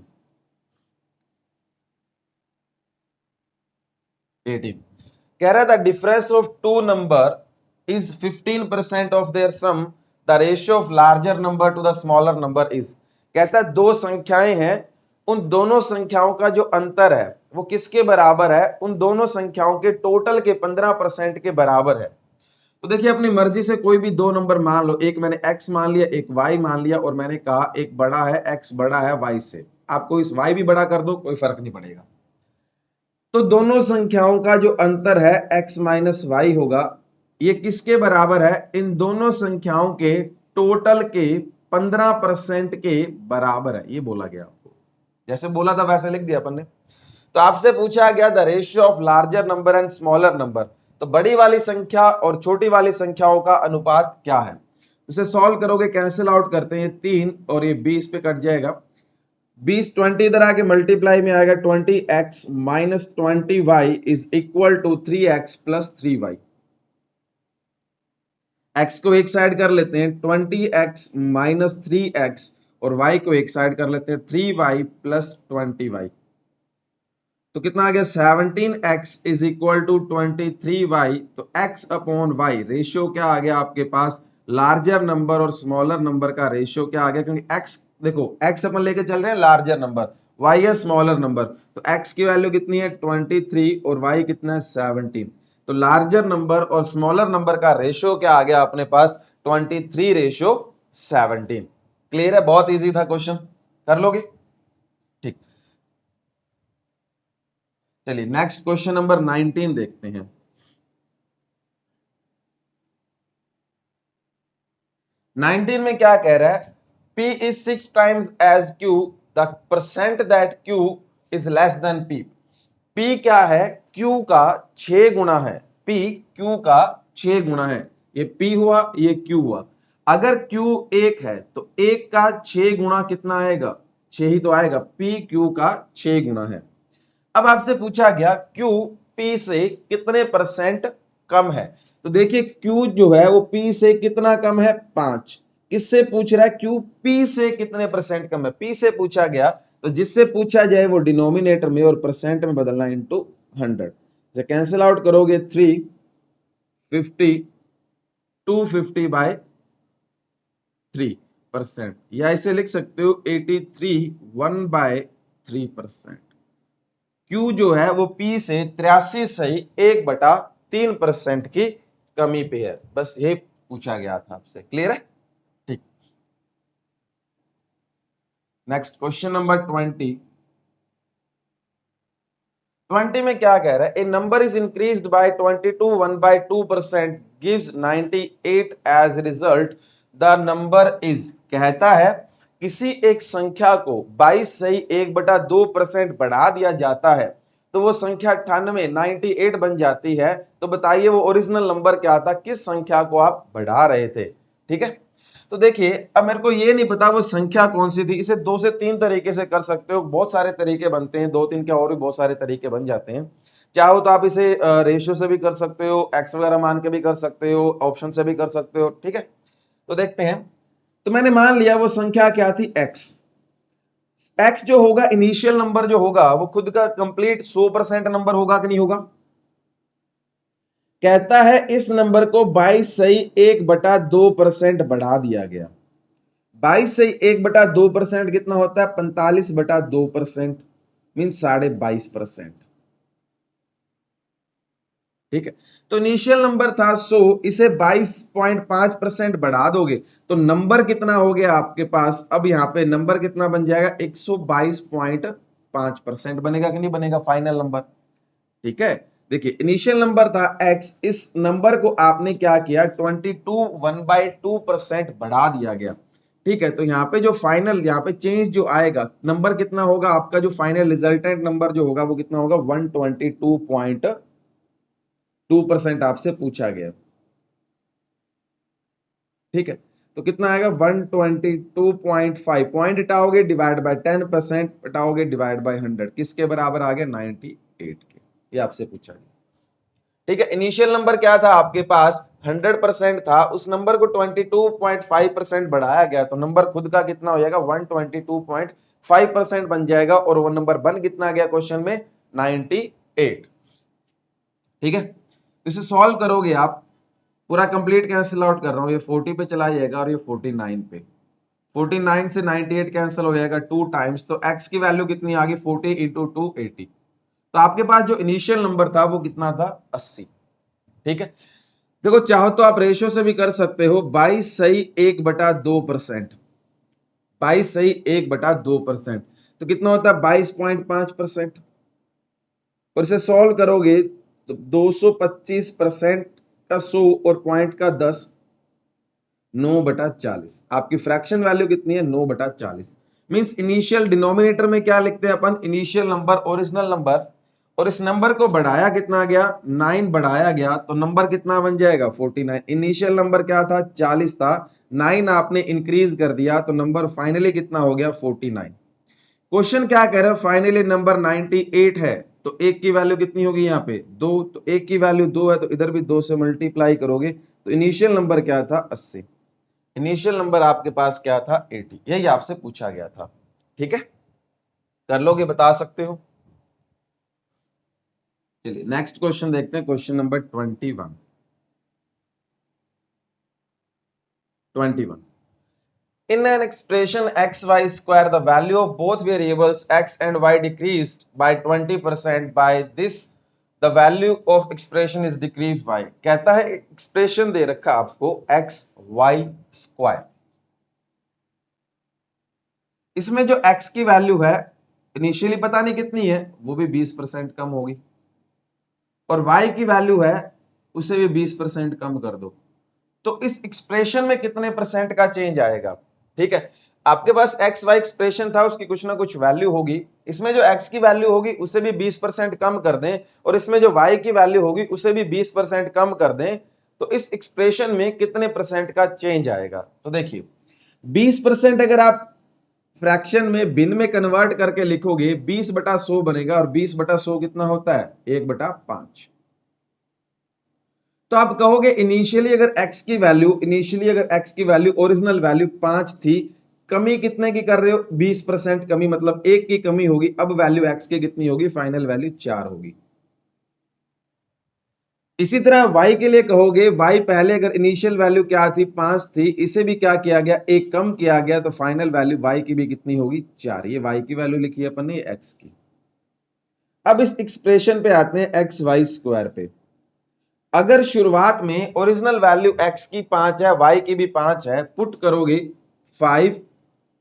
कह रहा था difference of two number is 15% of their sum, the ratio of larger number to the smaller number is. कहता है दो संख्याएं हैं, उन दोनों संख्याओं का जो अंतर है वो किसके बराबर है, उन दोनों संख्याओं के टोटल के 15% के बराबर है। तो देखिए अपनी मर्जी से कोई भी दो नंबर मान लो, एक मैंने x मान लिया एक y मान लिया, और मैंने कहा एक बड़ा है x बड़ा है y से। आपको इस y भी बड़ा कर दो कोई फर्क नहीं पड़ेगा। तो दोनों संख्याओं का जो अंतर है x माइनस वाई होगा, ये किसके बराबर है? इन दोनों संख्याओं के टोटल के 15% के बराबर है, ये बोला गया आपको। जैसे बोला था वैसे लिख दिया अपन ने। तो आपसे पूछा गया the ratio of larger number and smaller number, तो बड़ी वाली संख्या और छोटी वाली संख्याओं का अनुपात क्या है? इसे सॉल्व करोगे, कैंसिल आउट करते हैं, 3 और ये 20 पे कट जाएगा। 20 20 इधर आके मल्टीप्लाई में आएगा, 20x minus 20y is equal to 3x plus 3y। x को एक साइड कर लेते हैं, 20x माइनस 3x, और y को एक साइड कर लेते हैं, 3y प्लस 20y। तो कितना आ गया? 17x is equal to 23y। तो x अपॉन वाई रेशियो क्या आ गया आपके पास? लार्जर नंबर और स्मॉलर नंबर का रेशियो क्या आ गया? क्योंकि x देखो, x अपन लेके चल रहे हैं लार्जर नंबर, y है स्मॉलर नंबर, तो x की वैल्यू कितनी है? 23 और y कितना है? 17। तो लार्जर नंबर और स्मॉलर नंबर का रेशियो क्या आ गया अपने पास? 23 रेशियो 17। क्लियर है? बहुत इजी था क्वेश्चन, कर लोगे? ठीक, चलिए नेक्स्ट क्वेश्चन नंबर 19 देखते हैं। 19 में क्या कह रहा है? P is 6 times as Q, the percent that Q is less than P। P क्या है? Q का 6 गुना है। P Q का 6 गुना है। ये P हुआ, ये Q हुआ। अगर Q 1 है तो 1 का 6 गुना कितना आएगा? 6 ही तो आएगा। P Q का 6 गुना है। अब आपसे पूछा गया Q P से कितने परसेंट कम है? तो देखिए Q जो है वो P से कितना कम है? 5। किससे पूछ रहा है? Q P से कितने परसेंट कम है? P से पूछा गया, तो जिससे पूछा जाए वो डिनोमिनेटर में और परसेंट में बदलना, इंटू 100। जब कैंसिल आउट करोगे 350 250 बाय 3%, या इसे लिख सकते हो 83 1/3%। Q जो है वो P से 83 सही 1/3% की कमी पे है। बस ये पूछा गया था आपसे। क्लियर है? ठीक, नेक्स्ट क्वेश्चन नंबर 20 में क्या कह रहा है? A number is increased by 22 1/2% gives 98 as result, the number is. कहता है किसी एक संख्या को 22 सही 1/2% बढ़ा दिया जाता है तो वो संख्या 98 बन जाती है। तो बताइए वो ओरिजिनल नंबर क्या था? किस संख्या को आप बढ़ा रहे थे? ठीक है, तो देखिए अब मेरे को ये नहीं पता वो संख्या कौन सी थी। इसे 2 से 3 तरीके से कर सकते हो, बहुत सारे तरीके बनते हैं, 2-3 क्या और भी बहुत सारे तरीके बन जाते हैं। चाहो तो आप इसे रेशियो से भी कर सकते हो, एक्स वगैरह मान के भी कर सकते हो, ऑप्शन से भी कर सकते हो। ठीक है, तो देखते हैं। तो मैंने मान लिया वो संख्या क्या थी? एक्स। एक्स जो होगा इनिशियल नंबर जो होगा वो खुद का कंप्लीट 100% नंबर होगा कि नहीं होगा? कहता है इस नंबर को 22 सही 1/2% बढ़ा दिया गया। 22 से 1/2% कितना होता है? 45/2%, मीन 22.5%। ठीक है, तो इनिशियल नंबर था 100, इसे 22.5% बढ़ा दोगे तो नंबर कितना हो गया आपके पास? अब यहाँ पे नंबर कितना बन जाएगा? 122.5% बनेगा कि नहीं बनेगा फाइनल नंबर? ठीक है, देखिए इनिशियल नंबर था x, इस नंबर को आपने क्या किया? 22 1/2% बढ़ा दिया गया। ठीक है, तो यहाँ पे जो फाइनल यहाँ पे चेंज जो आएगा नंबर कितना होगा आपका? जो फाइनल रिजल्टेंट नंबर जो होगा वो कितना होगा? 122.2% आपसे पूछा गया। ठीक है, तो कितना आएगा? 122.5। पॉइंट हटाओगे डिवाइड बाय 10%, हटाओगे डिवाइड बाय 100, किसके बराबर आ गया? 98 के। ये आपसे पूछा गया। ठीक है, इनिशियल नंबर क्या था आपके पास? 100% था, उस नंबर को 22.5% बढ़ाया गया तो नंबर खुद का कितना हो जाएगा? 122.5% बन जाएगा, और वो नंबर बन कितना गया क्वेश्चन में? 98। ठीक है, इसे सॉल्व करोगे आप, पूरा कंप्लीट कैंसिल आउट कर रहा हूं, ये 40 पे चला जाएगा और ये 49 पे। 49 से 98 कैंसिल हो जाएगा 2 टाइम्स, तो x की वैल्यू कितनी आ गई? 40 इंटू 2 80। तो आपके पास जो इनिशियल नंबर था वो कितना था? 80। ठीक है, देखो चाहो तो आप रेशियो से भी कर सकते हो। 22 सही 1/2%, 22 सही 1/2%। तो कितना होता है 22.5%। और इसे सॉल्व करोगे तो 225% का 100 और पॉइंट का 10, 9/40। आपकी फ्रैक्शन वैल्यू कितनी है 9/40। मींस इनिशियल डिनोमिनेटर में क्या लिखते हैं अपन, इनिशियल नंबर ओरिजिनल नंबर, और इस नंबर को बढ़ाया कितना गया 9 बढ़ाया गया तो नंबर कितना बन जाएगा 49। इनिशियल नंबर क्या था 40 था, 9 आपने इंक्रीज कर दिया तो नंबर फाइनली कितना हो गया 49। क्वेश्चन क्या कह रहा है, फाइनली नंबर 98 है तो एक की वैल्यू कितनी होगी यहाँ पे 2, तो एक की वैल्यू 2 है तो इधर भी 2 से मल्टीप्लाई करोगे तो इनिशियल नंबर क्या था 80। इनिशियल नंबर आपके पास क्या था 80, यही आपसे पूछा गया था। ठीक है, कर लोगे, बता सकते हो। चलिए नेक्स्ट क्वेश्चन देखते हैं, question number 21। In an expression xy square, the value of both variables x and y decreased by 20%. By this, the value of expression is decreased by। कहता है एक्सप्रेशन दे रखा आपको x y स्क्वायर, इसमें जो x की value है initially पता नहीं कितनी है, वो भी 20% कम होगी, और y की वैल्यू है उसे भी 20% कम कर दो, तो इस एक्सप्रेशन में कितने परसेंट का चेंज आएगा। ठीक है, आपके पास एक्स वाई एक्सप्रेशन था, उसकी कुछ ना कुछ वैल्यू होगी, इसमें जो एक्स की वैल्यू होगी उसे भी 20% कम कर दें, और इसमें जो वाई की वैल्यू होगी उसे भी 20% कम कर दें, तो इस एक्सप्रेशन में कितने परसेंट का चेंज आएगा। तो देखिए 20% अगर आप फ्रैक्शन में भिन्न में कन्वर्ट करके लिखोगे 20/100 बनेगा, और 20/100 कितना होता है 1/5। तो आप कहोगे इनिशियली अगर x की वैल्यू ओरिजिनल वैल्यू 5 थी, कमी कितने की कर रहे हो 20% कमी, मतलब 1 की कमी होगी, अब वैल्यू x की कितनी होगी फाइनल वैल्यू 4 होगी। इसी तरह y के लिए कहोगे, y पहले अगर इनिशियल वैल्यू क्या थी 5 थी, इसे भी क्या किया गया 1 कम किया गया, तो फाइनल वैल्यू y की भी कितनी होगी 4। ये y की वैल्यू लिखी है अपन ने x की। अब इस एक्सप्रेशन पे आते हैं एक्स वाई स्क्वायर पे। अगर शुरुआत में ओरिजिनल वैल्यू x की 5 है, y की भी 5 है, पुट करोगे 5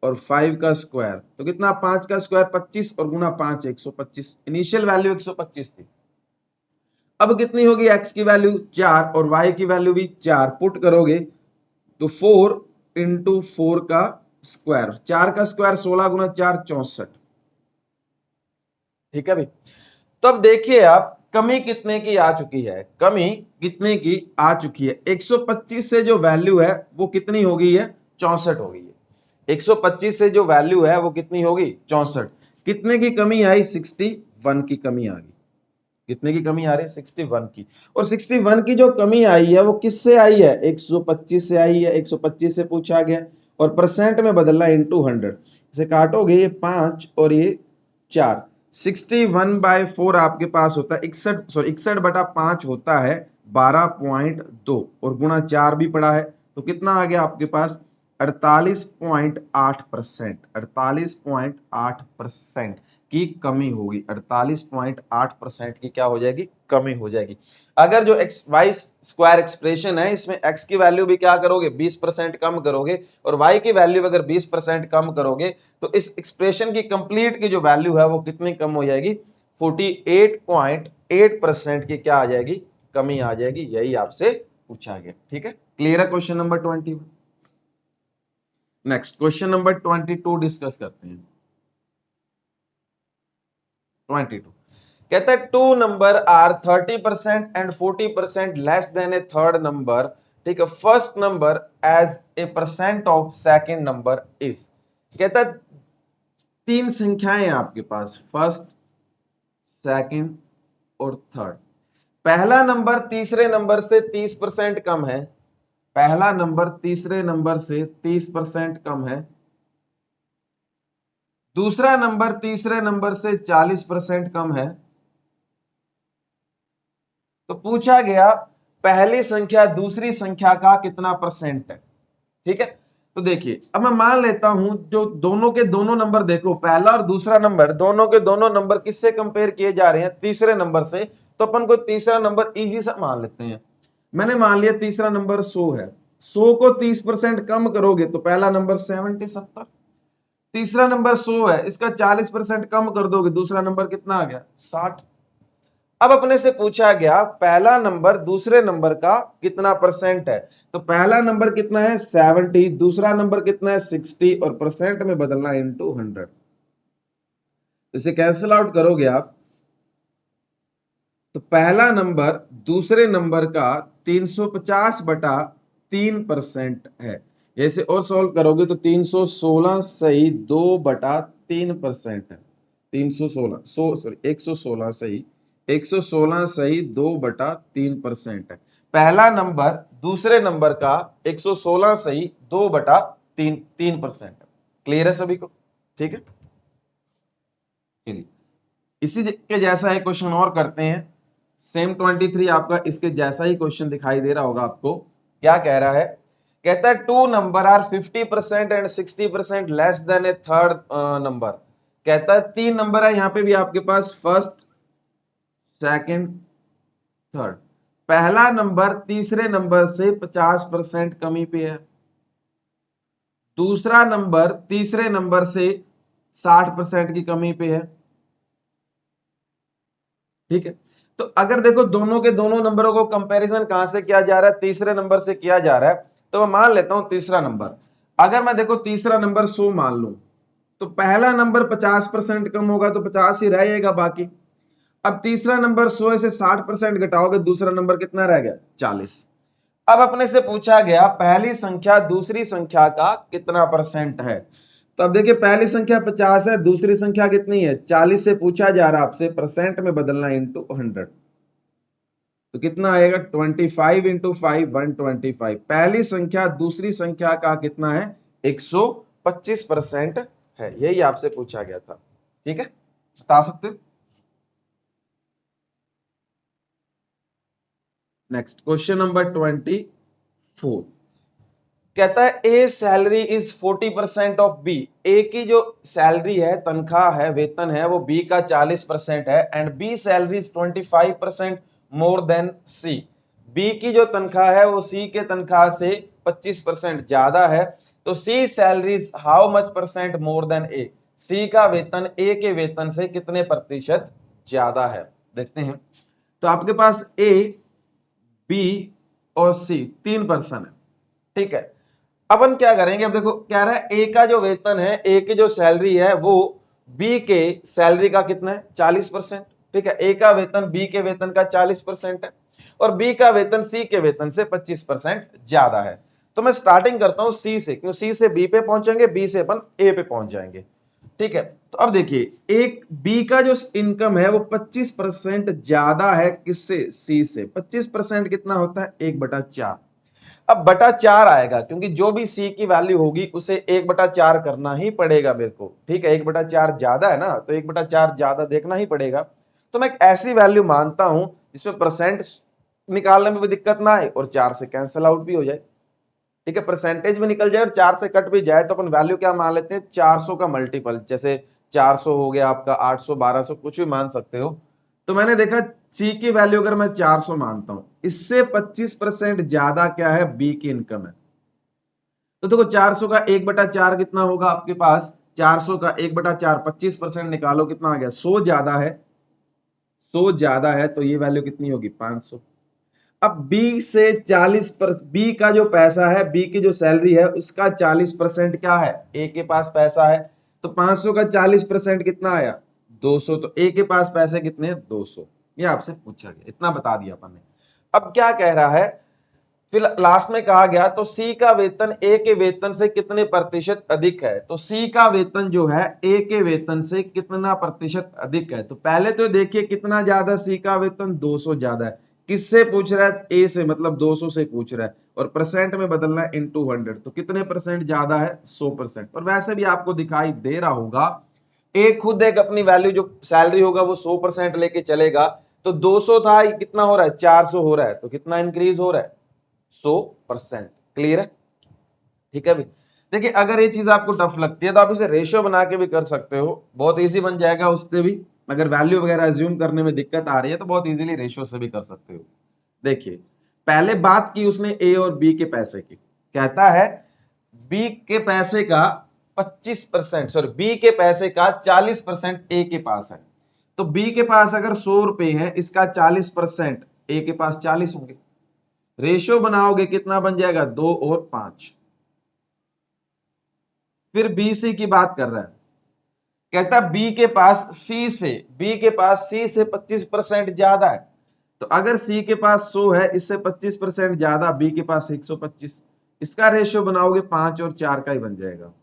और 5 का स्क्वायर तो कितना 5 का स्क्वायर 25 और गुना 5 125। इनिशियल वैल्यू 125 थी, अब कितनी होगी x की वैल्यू 4 और y की वैल्यू भी 4, पुट करोगे तो 4 इंटू 4 का स्क्वायर, 4 का स्क्वायर 16 गुना 4 64। ठीक है भाई, तो अब देखिए आप कमी कितने की आ चुकी है, कमी कितने की आ चुकी है 125 से जो वैल्यू है वो कितनी हो गई है 64 हो गई है। 125 से जो वैल्यू है वो कितनी होगी 64। कितने की कमी आई 61 की कमी आ गई। कितने की कमी आ रही है 61 की, और 61 की जो कमी आई है वो किससे आई है 125 से आई है, 125 से पूछा गया, और परसेंट में बदलना इनटू 100। इसे काटोगे ये 5 और ये 4, 61/4 आपके पास होता है 61/5 होता है 12.2, और गुणा 4 भी पड़ा है तो कितना आ गया आपके पास 48.8%। 48.8% की कमी होगी, 48.8% की क्या हो जाएगी कमी हो जाएगी। अगर जो एक्स वाई स्क्वायर एक्सप्रेशन है इसमें x की वैल्यू भी क्या करोगे 20% कम करोगे, और y की वैल्यू अगर 20% कम करोगे तो इस एक्सप्रेशन की कंप्लीट की जो वैल्यू है वो कितनी कम हो जाएगी 48.8% की क्या आ जाएगी कमी आ जाएगी। यही आपसे पूछा गया। ठीक है, क्लियर है question number 21। Next question number 22 discuss करते हैं। 22 कहता है two number are 30% and 40% less than a third number. ठीक है, first number as a percent of second number is. कहता है तीन संख्याएं हैं आपके पास, फर्स्ट सेकंड और थर्ड। पहला नंबर तीसरे नंबर से 30% कम है, पहला नंबर तीसरे नंबर से 30% कम है, दूसरा नंबर तीसरे नंबर से 40% कम है। तो पूछा गया पहली संख्या दूसरी संख्या का कितना परसेंट है। ठीक है, तो देखिए अब मैं मान लेता हूं जो दोनों के दोनों नंबर देखो, पहला और दूसरा नंबर दोनों के दोनों नंबर किससे कंपेयर किए जा रहे हैं तीसरे नंबर से, तो अपन को तीसरा नंबर इजी सा मान लेते हैं। मैंने मान लिया तीसरा नंबर 100 है, 100 को 30% कम करोगे तो पहला नंबर 70। तीसरा नंबर 100 है, इसका 40% कम कर दोगे, दूसरा नंबर कितना आ गया 60। अब अपने से पूछा गया पहला नंबर दूसरे नंबर का कितना परसेंट है, तो पहला नंबर कितना है 70, दूसरा नंबर कितना है 60 और परसेंट में बदलना इनटू 100। इसे कैंसिल आउट करोगे आप तो पहला नंबर दूसरे नंबर का 350 बटा 3% है। ऐसे और सॉल्व करोगे तो 316 सही 2/3% है। 316 सॉरी 116 सही 116 सही 2/3% है। पहला नंबर दूसरे नंबर का 116 सही 2/3% है। क्लियर है सभी को? ठीक है, चलिए इसी के जैसा एक क्वेश्चन और करते हैं। सेम 23 आपका इसके जैसा ही क्वेश्चन दिखाई दे रहा होगा आपको। क्या कह रहा है? कहता है two number are 50% and 60% less than a third number. कहता है तीन नंबर है यहां पे भी आपके पास, फर्स्ट सेकंड थर्ड। पहला नंबर तीसरे नंबर से 50% कमी पे है, दूसरा नंबर तीसरे नंबर से 60% की कमी पे है। ठीक है, तो अगर देखो दोनों के दोनों नंबरों को कंपैरिजन कहां से किया जा रहा है, तीसरे नंबर से किया जा रहा है। तो मैं मान लेता हूं तीसरा नंबर, अगर मैं देखो तीसरा नंबर 100 मान लूं तो पहला नंबर 50% कम होगा तो 50 ही रहेगा बाकी। अब तीसरा नंबर 100 से 60% घटाओगे, दूसरा नंबर कितना रह गया 40। अब अपने से पूछा गया पहली संख्या दूसरी संख्या का कितना परसेंट है। तो अब देखिए पहली संख्या 50 है, दूसरी संख्या कितनी है 40 से पूछा जा रहा है आपसे, परसेंट में बदलना इनटू 100। तो कितना आएगा 25 इंटू 5 125। पहली संख्या दूसरी संख्या का कितना है 125% है, यही आपसे पूछा गया था। ठीक है, बता सकते हो। नेक्स्ट क्वेश्चन नंबर 24 कहता है ए सैलरी इज 40% ऑफ बी। ए की जो सैलरी है, तनख्वाह है, वेतन है, वो बी का 40% है and b salary is 25% more than c. B की जो तनख्वाह है वो सी के तनख्वाह से 25% ज्यादा है। तो C salary is how much percent more than A. C का वेतन ए के वेतन से कितने प्रतिशत ज्यादा है, देखते हैं। तो आपके पास ए, बी और सी तीन पर्सन है। ठीक है, अपन क्या करेंगे, अब देखो क्या रहा है, ए का जो वेतन है, ए की जो सैलरी है वो बी के सैलरी का कितना है 40%। ठीक है, ए का वेतन बी के वेतन का 40% है और बी का वेतन सी के वेतन से 25% ज्यादा है। तो मैं स्टार्टिंग करता हूं सी से, क्यों सी से बी पे पहुंचेंगे, बी से अपन ए पे पहुंच जाएंगे। ठीक है, तो अब देखिए एक बी का जो इनकम है वो 25% ज्यादा है किससे, सी से। 25% कितना होता है 1/4। अब बटा 4 आएगा क्योंकि जो भी सी की वैल्यू होगी उसे 1/4 करना ही पड़ेगा मेरे को। ठीक है, 1/4 ज्यादा है ना, तो 1/4 ज्यादा देखना ही पड़ेगा। तो मैं एक ऐसी वैल्यू मानता हूं जिसमें परसेंट निकालने में भी दिक्कत ना आए और 4 से कैंसिल आउट भी हो जाए। ठीक है, परसेंटेज में निकल जाए और 4 से कट भी जाए तो अपन वैल्यू क्या मान लेते हैं 400 का मल्टीपल, जैसे 400 हो गया आपका, 800, 1200 कुछ भी मान सकते हो। तो मैंने देखा सी की वैल्यू अगर मैं 400 मानता हूं, इससे 25% ज्यादा क्या है बी की इनकम है। तो देखो 400 का 1/4 कितना होगा आपके पास, 400 का 1/4 25% निकालो कितना आ गया 100 ज्यादा है, 100 ज्यादा है तो ये वैल्यू कितनी होगी 500। अब बी से बी का जो पैसा है, बी की जो सैलरी है उसका 40% क्या है ए के पास पैसा है। तो 500 का 40% कितना आया 200। तो ए के पास पैसे कितने हैं 200। ये आपसे पूछा गया, इतना बता दिया अपन ने। अब क्या कह रहा है, फिर लास्ट में कहा गया तो सी का वेतन ए के वेतन से कितने प्रतिशत अधिक है। तो सी का वेतन जो है ए के वेतन से कितना प्रतिशत अधिक है। तो पहले तो देखिए कितना ज्यादा, सी का वेतन 200 ज्यादा है। किससे पूछ रहा है, ए से, मतलब 200 से पूछ रहा है और परसेंट में बदलना है इनटू 100। तो कितने परसेंट ज्यादा है 100%। और वैसे भी आपको दिखाई दे रहा होगा ए खुद एक अपनी वैल्यू जो सैलरी होगा वो 100% लेके चलेगा। तो 200 था, कितना हो रहा है 400 हो रहा है, तो कितना इंक्रीज हो रहा है 100%। क्लियर है? ठीक है भाई, देखिए अगर ये चीज आपको टफ लगती है तो आप इसे रेशियो बना के भी कर सकते हो, बहुत इजी बन जाएगा उससे भी। अगर वैल्यू वगैरह अज्यूम करने में दिक्कत आ रही है तो बहुत इजीली रेशियो से भी कर सकते हो। देखिए पहले बात की उसने ए और बी के पैसे की, कहता है बी के पैसे का 25%, सॉरी बी के पैसे का 40% ए के पास है। तो बी के पास अगर 100 रुपए है, इसका 40%, ए के पास 40 होंगे। रेशियो बनाओगे कितना बन जाएगा, 2 और 5। फिर बी सी की बात कर रहा है, कहता बी के पास सी से 25% ज्यादा है। तो अगर सी के पास 100 है, इससे 25% ज्यादा, बी के पास 125, इसका रेशियो बनाओगे 5 और 4 का ही बन जाएगा।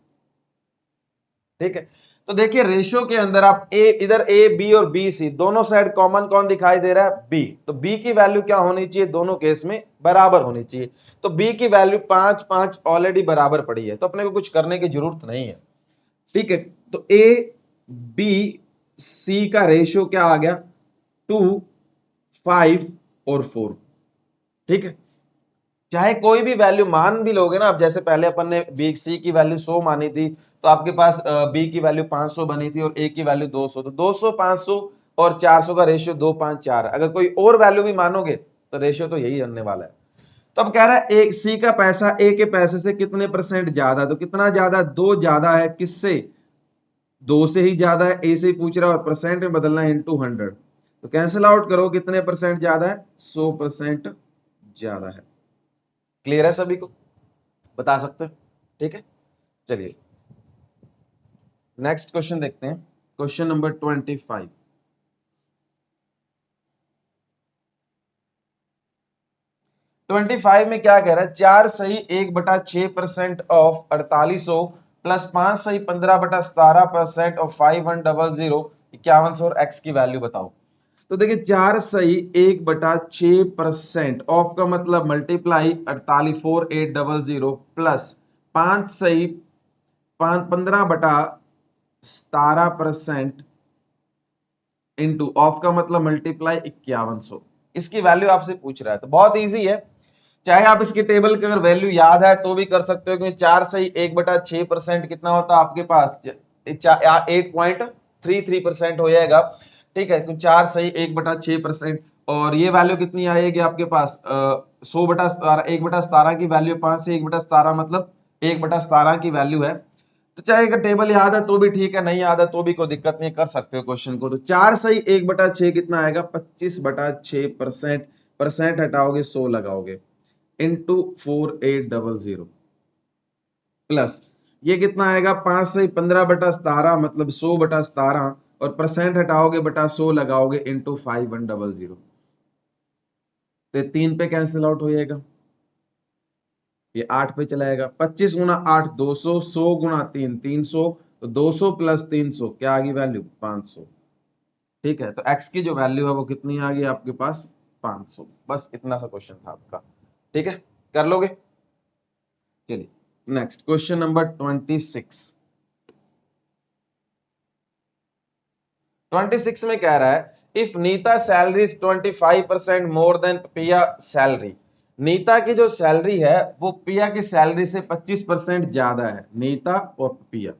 ठीक है, तो देखिए रेशियो के अंदर आप इधर ए बी और बी सी दोनों साइड कॉमन कौन दिखाई दे रहा है, बी। तो बी की वैल्यू क्या होनी चाहिए, दोनों केस में बराबर होनी चाहिए। तो बी की वैल्यू 5 5 ऑलरेडी बराबर पड़ी है, तो अपने को कुछ करने की जरूरत नहीं है। ठीक है, तो ए बी सी का रेशियो क्या आ गया, 2 5 और 4। ठीक है, चाहे कोई भी वैल्यू मान भी लोगे ना आप, जैसे पहले अपन ने बी सी की वैल्यू 100 मानी थी, तो आपके पास बी की वैल्यू 500 बनी थी और ए की वैल्यू 200, तो 200 500 और 400 का रेशियो 2 5 4। अगर कोई और वैल्यू भी मानोगे तो रेशियो तो यही बनने वाला है। तो अब कह रहा है एक सी का पैसा ए के पैसे से कितने परसेंट ज्यादा, तो कितना ज्यादा, 2 ज्यादा है, किससे, 2 से ही ज्यादा है, ए से ही पूछ रहा है और परसेंट में बदलना है इनटू 100। तो कैंसिल आउट करो, कितने परसेंट ज्यादा है, 100% ज्यादा है। क्लियर है सभी को, बता सकते हैं। ठीक है, चलिए नेक्स्ट क्वेश्चन देखते हैं, क्वेश्चन नंबर 25। 25 में क्या कह रहा है, 4 सही 1/6% ऑफ 4800 प्लस 5 सही 15/17% ऑफ 5100 5100 और एक्स की वैल्यू बताओ। तो देखिए 4 सही 1/6% ऑफ का मतलब मल्टीप्लाई 48800 प्लस 5 सही 15/17% इंटू ऑफ का मतलब मल्टीप्लाई 5100। इसकी वैल्यू आपसे पूछ रहा है, तो बहुत इजी है। चाहे आप इसकी टेबल की अगर वैल्यू याद है तो भी कर सकते हो, क्योंकि 4 सही 1/6% कितना होता है आपके पास, 8.33% हो जाएगा। ठीक है, तो 4 सही 1/6%, और ये वैल्यू कितनी आएगी आपके पास, 100/17, 1/17 की वैल्यू 5 से 1/17 मतलब 1/17 की वैल्यू है। तो चाहे अगर टेबल याद है तो भी ठीक है, नहीं याद है तो भी कोई दिक्कत नहीं, कर सकते हो क्वेश्चन को। तो 4 सही 1/6 कितना आएगा, 25/6%, परसेंट हटाओगे 100 लगाओगे इंटू 4800 प्लस ये कितना आएगा, 5 सही 15/17 मतलब 100/17 और परसेंट हटाओगे बटा 100 लगाओगे इंटू 5100। तो ये 3 पे कैंसिल आउट हो जाएगा, ये 8 पे चलाएगा। 25 गुना 8 200, 100 गुना 3 300, तो 200 प्लस 300 क्या आ गई वैल्यू, 500। ठीक है, तो x की जो वैल्यू है वो कितनी आ गई आपके पास, 500। बस इतना सा क्वेश्चन था आपका। ठीक है, कर लोगे। चलिए नेक्स्ट क्वेश्चन नंबर 26। 26 में कह रहा है if Neeta salary is 25% more than Piya salary. Neeta की जो सैलरी है वो पिया की सैलरी से 25% ज्यादा है, नीता और पिया।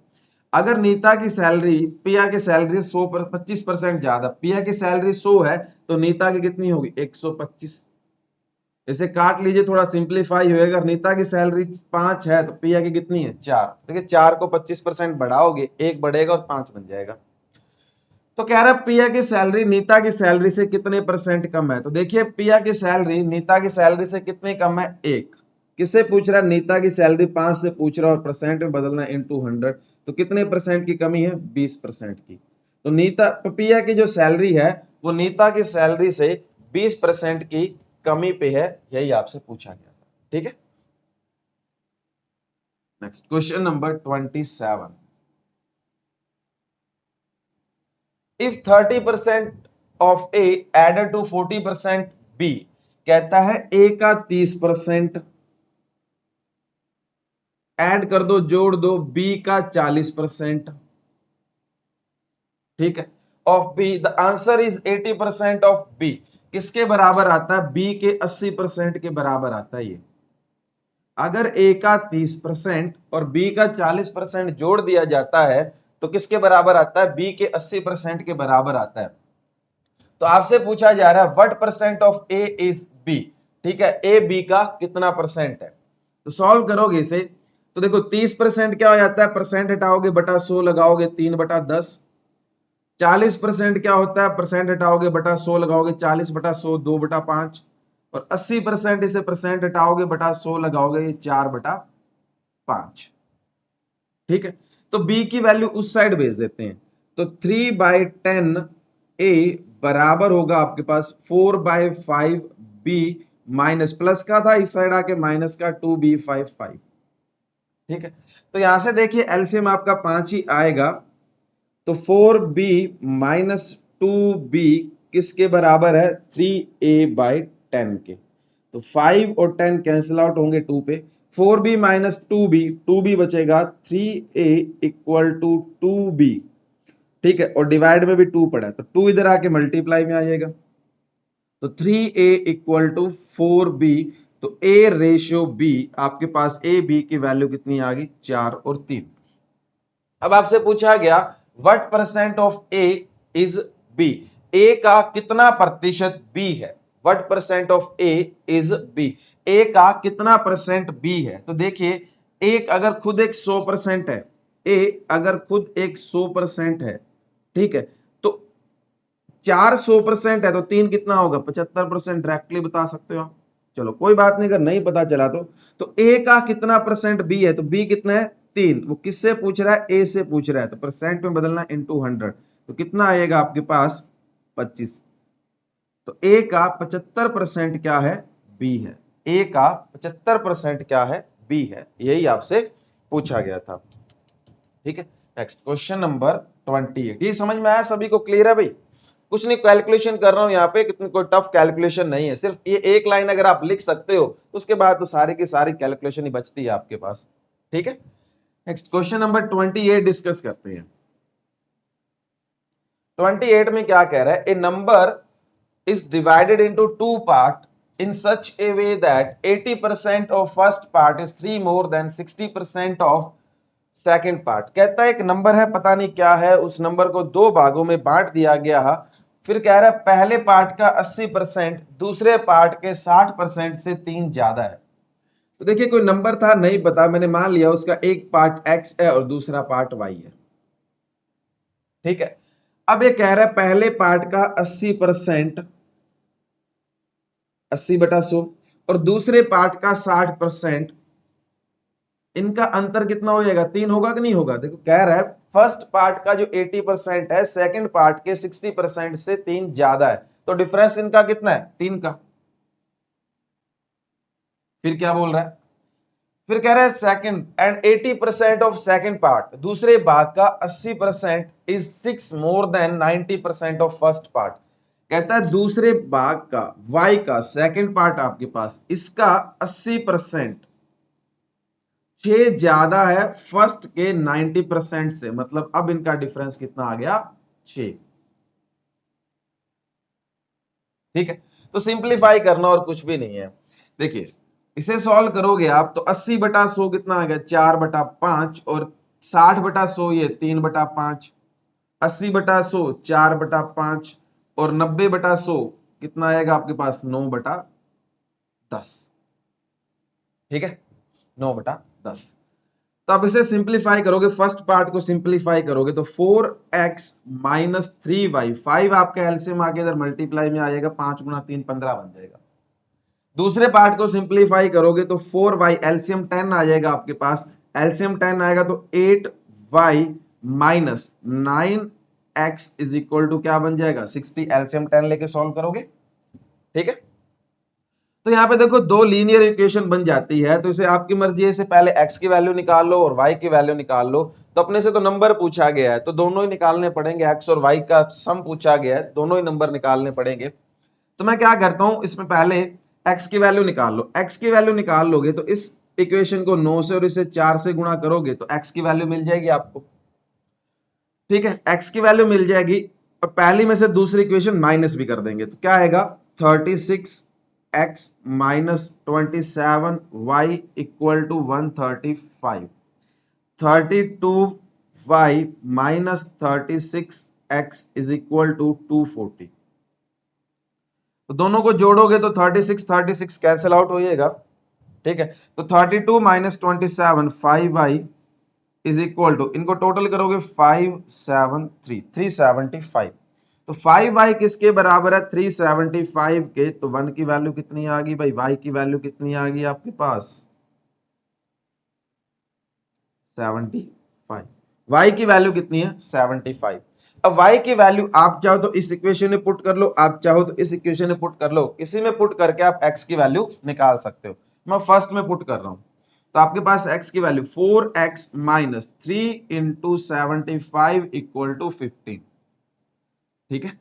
अगर नीता की सैलरी पिया की सैलरी 100 पर 25% ज्यादा, पिया की सैलरी 100 है, तो नीता की कितनी होगी, 125। इसे काट लीजिए, थोड़ा सिंप्लीफाई होएगा। नीता की सैलरी 5 है तो पिया की कितनी है, 4। देखिए 4 को 25% बढ़ाओगे, 1 बढ़ेगा और 5 बन जाएगा। तो कह रहा है पिया की सैलरी नीता की सैलरी से कितने परसेंट कम है। तो देखिए पिया की सैलरी नीता की सैलरी से कितनी कम है, 1। किससे पूछ रहा है, नीता की सैलरी 5 से पूछ रहा है और परसेंट में बदलना इनटू 100। तो कितने परसेंट की कमी है, 20% की। तो नीता पिया की जो सैलरी है वो नीता की सैलरी से 20% की कमी पे है, यही आपसे पूछा गया था। ठीक है, next question number 27। If 30% of a added to 40% b, कहता है ए का 30% ऐड कर दो, जोड़ दो, बी का 40%। ठीक है, of b the answer is 80% of b. किसके बराबर आता है, बी के 80% के बराबर आता है ये। अगर ए का 30% और बी का 40% जोड़ दिया जाता है तो किसके बराबर आता है, बी के 80% के बराबर आता है। तो आपसे पूछा जा रहा है what percent of A is b. ठीक है, ए बी का कितना परसेंट है। तो सॉल्व करोगे इसे, तो देखो 30% क्या हो जाता है, परसेंट हटाओगे बटा 100 लगाओगे 3/10। 40% क्या होता है, परसेंट हटाओगे बटा 100 लगाओगे 40/100 2/5। और 80% इसे परसेंट हटाओगे बटा 100 लगाओगे 4/5। ठीक है, तो b की वैल्यू उस साइड भेज देते हैं। तो 3/10 a बराबर होगा आपके पास 4/5 b माइनस प्लस का था इस साइड आके माइनस का 2b/5। ठीक है, तो यहां से देखिए एलसीएम आपका 5 ही आएगा। तो 4b माइनस 2b किसके बराबर है, 3a/10 के। तो 5 और 10 कैंसिल आउट होंगे 2 पे। 4b माइनस 2b बचेगा 3a इक्वल टू 2b। ठीक है, और डिवाइड में भी 2 पड़ा है तो 2 इधर आके मल्टीप्लाई में आ जाएगा। तो 3a इक्वल टू 4b। तो a रेशियो b आपके पास a b की वैल्यू कितनी आ गई, 4 और 3। अब आपसे पूछा गया what percent of A is B, A का कितना प्रतिशत बी है। What percent of A is B, A का कितना परसेंट बी है। तो देखिए एक अगर खुद एक 100% है, ए अगर खुद एक 100% है, ठीक है, तो 4 100% है तो 3 कितना होगा, 75%। डायरेक्टली बता सकते हो आप। चलो कोई बात नहीं, अगर नहीं पता चला तो ए का कितना परसेंट बी है, तो बी कितना है 3। वो किससे पूछ रहा है, ए से पूछ रहा है, तो परसेंट में बदलना इनटू 100। तो कितना आएगा आपके पास 25। तो ए का 75% क्या है, बी है। ए का 75% क्या है, बी है। यही आपसे पूछा गया था। ठीक है, नेक्स्ट क्वेश्चन नंबर 28। ये समझ में आया, सभी को क्लियर है भाई। कुछ नहीं, कैलकुलेशन कर रहा हूं यहाँ पे, कितनी कोई टफ कैलकुलेशन नहीं है। सिर्फ ये एक लाइन अगर आप लिख सकते हो उसके बाद तो सारी की सारी कैलकुलेशन ही बचती है आपके पास। ठीक है, नेक्स्ट क्वेश्चन नंबर 28 डिस्कस करते हैं। 28 में क्या कह रहा है, a number is divided into two part in such a way that 80% of first part is 3 more than 60% of second part. कहता है एक नंबर है, पता नहीं क्या है, उस नंबर को दो भागों में बांट दिया गया है। फिर कह रहा है पहले पार्ट का 80% दूसरे पार्ट के 60% से 3 ज्यादा है। तो देखिए कोई नंबर था, नहीं पता, मैंने मान लिया उसका एक पार्ट x है और दूसरा पार्ट y है। ठीक है, अब ये कह रहा है पहले पार्ट का 80%, 80/100, और दूसरे पार्ट का 60%। इनका अंतर कितना हो जाएगा, 3 होगा कि नहीं होगा। देखो कह रहा है फर्स्ट पार्ट का जो 80% है सेकंड पार्ट के 60% से 3 ज्यादा है। तो डिफरेंस इनका कितना है, 3 का। फिर क्या बोल रहा है, फिर कह रहा है second and 80% of second part, दूसरे भाग का 80% is 6 more than 90% of first part. कहता है दूसरे भाग का y का सेकंड पार्ट आपके पास, इसका 80% 6 ज्यादा है फर्स्ट के 90% से। मतलब अब इनका डिफरेंस कितना आ गया, 6। ठीक है, तो सिंप्लीफाई करना और कुछ भी नहीं है। देखिए इसे सॉल्व करोगे आप तो 80/100 कितना आ गया, 4/5, और 60/100 ये 3/5। 80/100 4/5, और 90/100 कितना आएगा आपके पास, 9/10। ठीक है, 9/10। तो अब इसे सिंप्लीफाई करोगे, फर्स्ट पार्ट को सिंप्लीफाई करोगे तो 4x माइनस 3y, 5 आपका एलसीएम आके इधर मल्टीप्लाई में आएगा, 5 गुना 3 15 बन जाएगा। दूसरे पार्ट को सिंप्लीफाई करोगे तो 4y, एलसीएम 10 आ जाएगा आपके पास। एलसीएम 10 आएगा तो 8y minus 9x is equal to क्या बन जाएगा, 60। एलसीएम 10 लेके सॉल्व करोगे। ठीक है, तो यहाँ पे देखो दो लीनियर इक्वेशन बन जाती है। तो इसे आपकी मर्जी है, इसे पहले x की वैल्यू निकाल लो और y की वैल्यू निकाल लो। तो अपने से तो नंबर पूछा गया है तो दोनों ही निकालने पड़ेंगे, x और y का सम पूछा गया है, दोनों ही नंबर निकालने पड़ेंगे। तो मैं क्या करता हूं, इसमें पहले x की वैल्यू निकाल लो। x की वैल्यू निकाल लोगे तो इस इक्वेशन को 9 से और इसे 4 से गुणा करोगे तो x की वैल्यू मिल जाएगी आपको। ठीक है, x की वैल्यू मिल जाएगी, और पहली में से दूसरी इक्वेशन माइनस भी कर देंगे तो क्या आएगा, 36x minus 27y equal to 135। 32y minus 36x is equal to 240। तो दोनों को जोड़ोगे तो 36 36 कैंसिल आउट हो जाएगा। ठीक है, तो 32 minus 27 5y is equal to, इनको टोटल करोगे 375। तो 5y किसके बराबर है 375 के, तो 1 की वैल्यू कितनी आ गई भाई, y की वैल्यू कितनी आ गई आपके पास 75, y की वैल्यू कितनी है 75। अब y की वैल्यू आप चाहो तो इस इक्वेशन में पुट कर लो, आप चाहो तो इस इक्वेशन में पुट कर लो, किसी में पुट करके आप x की वैल्यू निकाल सकते हो। मैं फर्स्ट में पुट कर रहा हूं, तो आपके पास x की value 4x minus 3 into 75 equal to 15। ठीक है,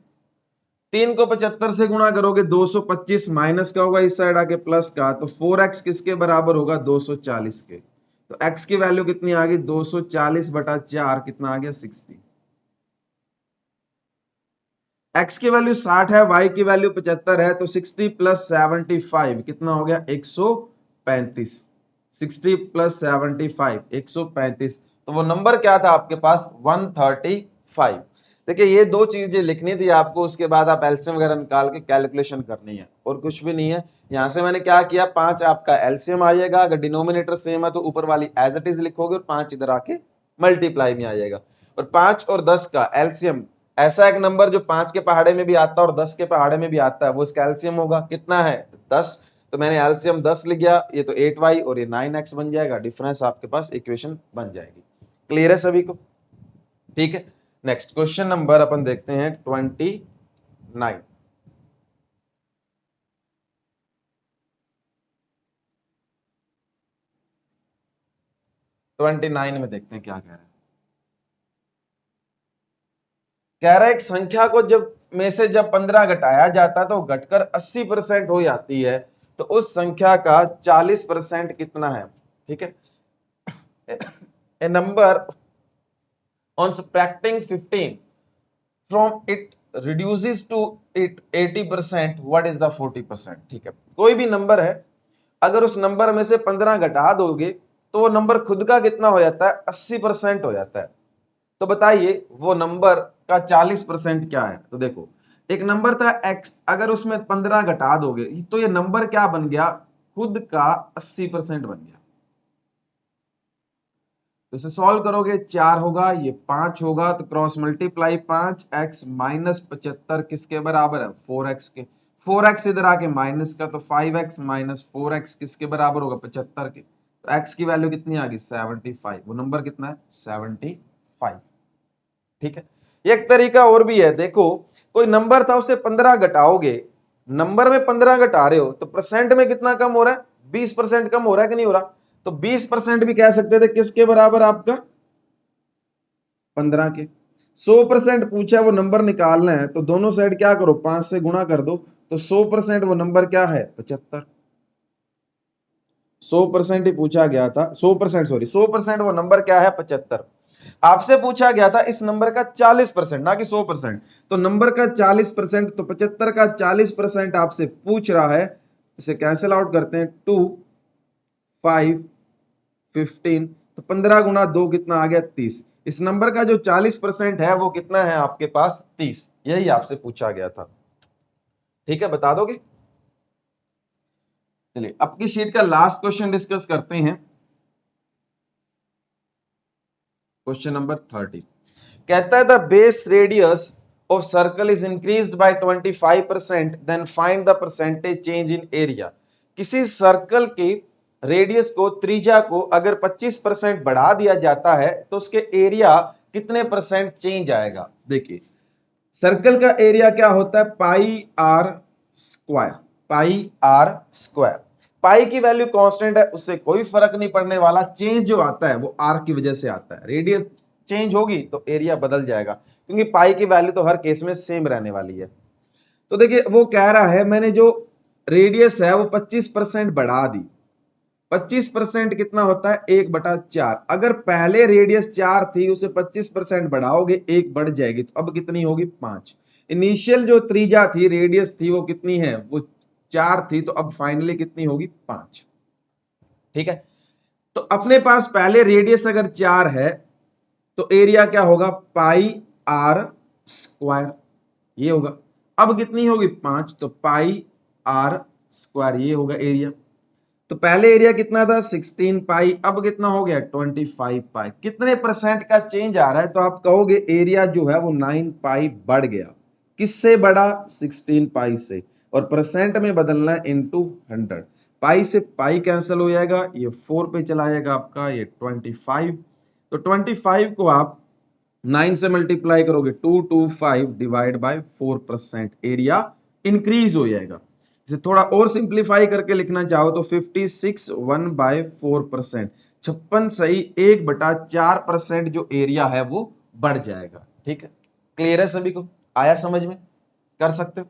3 को 75 से गुणा करोगे 225 माइनस का होगा इस साइड आके प्लस का, तो 4x किसके बराबर होगा 240 के। तो x की वैल्यू कितनी आ गई 240 बटा 4, कितना आ गया 60। x की वैल्यू 60 है, y की वैल्यू 75 है, तो 60 प्लस 75 कितना हो गया 135। 60 प्लस 75 135, तो वो नंबर क्या था आपके पास 135। देखिए ये दो चीजें लिखनी थी आपको, उसके बाद आप एलसीएम वगैरह निकाल के कैलकुलेशन करनी है, और कुछ भी नहीं है। यहां से मैंने क्या किया, 5 आपका एलसीएम आ जाएगा, अगर डिनोमिनेटर सेम है तो ऊपर वाली एज इट इज लिखोगे, और 5 इधर आके मल्टीप्लाई में आ जाएगा। और 5 और 10 का एलसीएम, ऐसा एक नंबर जो 5 के पहाड़े में भी आता है और 10 के पहाड़े में भी आता है, वो इसका एलसीएम होगा, कितना है 10। तो मैंने एलसीएम 10 लिख गया, ये तो 8y और ये 9x बन जाएगा, डिफरेंस आपके पास इक्वेशन बन जाएगी। क्लियर है सभी को? ठीक है, नेक्स्ट क्वेश्चन नंबर अपन देखते हैं 29। 29 में देखते हैं क्या कह रहा है। कह रहा है एक संख्या को जब में से जब 15 घटाया जाता है तो घटकर 80% हो जाती है, तो उस संख्या का 40% कितना है। ठीक है, a number on subtracting 15 from it reduces to it 80%, what is the 40%। ठीक है, कोई भी नंबर है, अगर उस नंबर में से 15 घटा दोगे तो वो नंबर खुद का कितना हो जाता है 80% हो जाता है। तो बताइए वो नंबर का 40% क्या है। तो देखो एक नंबर था x, अगर उसमें 15 घटा दोगे तो ये नंबर क्या बन गया, खुद का 80% बन गया। तो इसे सॉल्व करोगे 4 होगा, ये 5 होगा, तो क्रॉस मल्टीप्लाई 5x माइनस 75 किसके बराबर है 4x के। 4x इधर आके माइनस का, तो 5x माइनस 4x किसके बराबर होगा 75 के। तो x की वैल्यू कितनी आ गई 75, वो नंबर कितना है 75। ठीक है, एक तरीका और भी है, देखो कोई नंबर था उसे 15 घटाओगे, नंबर में 15 घटा रहे हो तो परसेंट में कितना कम हो रहा है 20% कम हो रहा है कि नहीं हो रहा। तो 20% भी कह सकते थे किसके बराबर आपका 15 के। 100% पूछा वो नंबर निकालना है, तो दोनों साइड क्या करो 5 से गुणा कर दो, तो 100% वो नंबर क्या है 75। 100% ही पूछा गया था, 100% सॉरी 100% वो नंबर क्या है 75। आपसे पूछा गया था इस नंबर का 40%, ना कि 100%। तो नंबर का 40%, तो 75 का 40% आपसे पूछ रहा है, इसे कैंसिल आउट करते हैं 2 5 15, तो 15 गुना 2 कितना आ गया 30। इस नंबर का जो 40% है वो कितना है आपके पास 30, यही आपसे पूछा गया था। ठीक है, बता दोगे? चलिए अब की शीट का लास्ट क्वेश्चन डिस्कस करते हैं, क्वेश्चन नंबर 30। कहता है the base radius of circle is increased by 25%, then find the percentage change in area. किसी सर्कल की रेडियस को, त्रिज्या को अगर 25% बढ़ा दिया जाता है तो उसके एरिया कितने परसेंट चेंज आएगा। देखिए सर्कल का एरिया क्या होता है pi R square, pi R square. Pi की वैल्यू कांस्टेंट है, उससे कोई फर्क नहीं पड़ने वाला, चेंज जो आता है वो आर की वजह से आता है। रेडियस चेंज होगी तो एरिया बदल जाएगा, क्योंकि पाई की वैल्यू तो हर केस में सेम रहने वाली है। तो देखिए वो कह रहा है मैंने जो रेडियस है वो 25% बढ़ा दी। 25% कितना होता है 1/4। अगर पहले रेडियस 4 थी उसे 25% बढ़ाओगे 1 बढ़ जाएगी, तो अब कितनी होगी 5। इनिशियल जो त्रिज्या थी रेडियस थी वो कितनी है, वो 4 थी, तो अब फाइनली कितनी होगी 5। ठीक है, तो अपने पास पहले रेडियस अगर 4 है तो एरिया क्या होगा पाई आर स्क्वायर, ये होगा। अब कितनी होगी 5, तो पाई आर स्क्वायर, ये होगा एरिया। तो पहले एरिया कितना था 16 पाई, अब कितना हो गया 25 पाई। कितने परसेंट का चेंज आ रहा है, तो आप कहोगे एरिया जो है वो 9 पाई बढ़ गया। किससे बढ़ा, 16 पाई से, और परसेंट में बदलना है इनटू 100। पाई से पाई कैंसिल हो जाएगा, ये 4 पे चला जाएगा आपका ये 25। तो 25 को आप 9 से मल्टीप्लाई करोगे 225 डिवाइड बाय 4%, एरिया इंक्रीज हो जाएगा। इसे थोड़ा और सिंप्लीफाई करके लिखना चाहो तो 56 1 बाय 4%, 56 सही 1/4% जो एरिया है वो बढ़ जाएगा। ठीक है, क्लियर है सभी को, आया समझ में, कर सकते हो।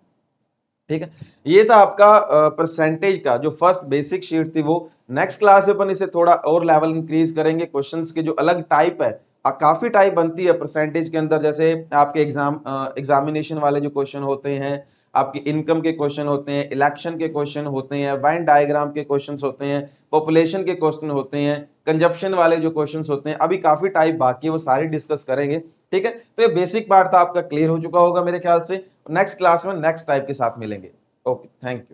ठीक है, ये था आपका परसेंटेज का जो फर्स्ट बेसिक शीट थी वो। नेक्स्ट क्लास में अपन इसे थोड़ा और लेवल इंक्रीज करेंगे। क्वेश्चंस के जो अलग टाइप है, काफी टाइप बनती है परसेंटेज के अंदर। जैसे आपके एग्जामिनेशन वाले जो क्वेश्चन होते हैं, आपके इनकम के क्वेश्चन होते हैं, इलेक्शन के क्वेश्चन होते हैं, वेन डायग्राम के क्वेश्चन होते हैं, पॉपुलेशन के क्वेश्चन होते हैं, कंजप्शन वाले जो क्वेश्चन होते हैं, अभी काफी टाइप बाकी है, वो सारी डिस्कस करेंगे। ठीक है, तो ये बेसिक पार्ट था आपका, क्लियर हो चुका होगा मेरे ख्याल से। नेक्स्ट क्लास में नेक्स्ट टाइप के साथ मिलेंगे। Okay, thank you.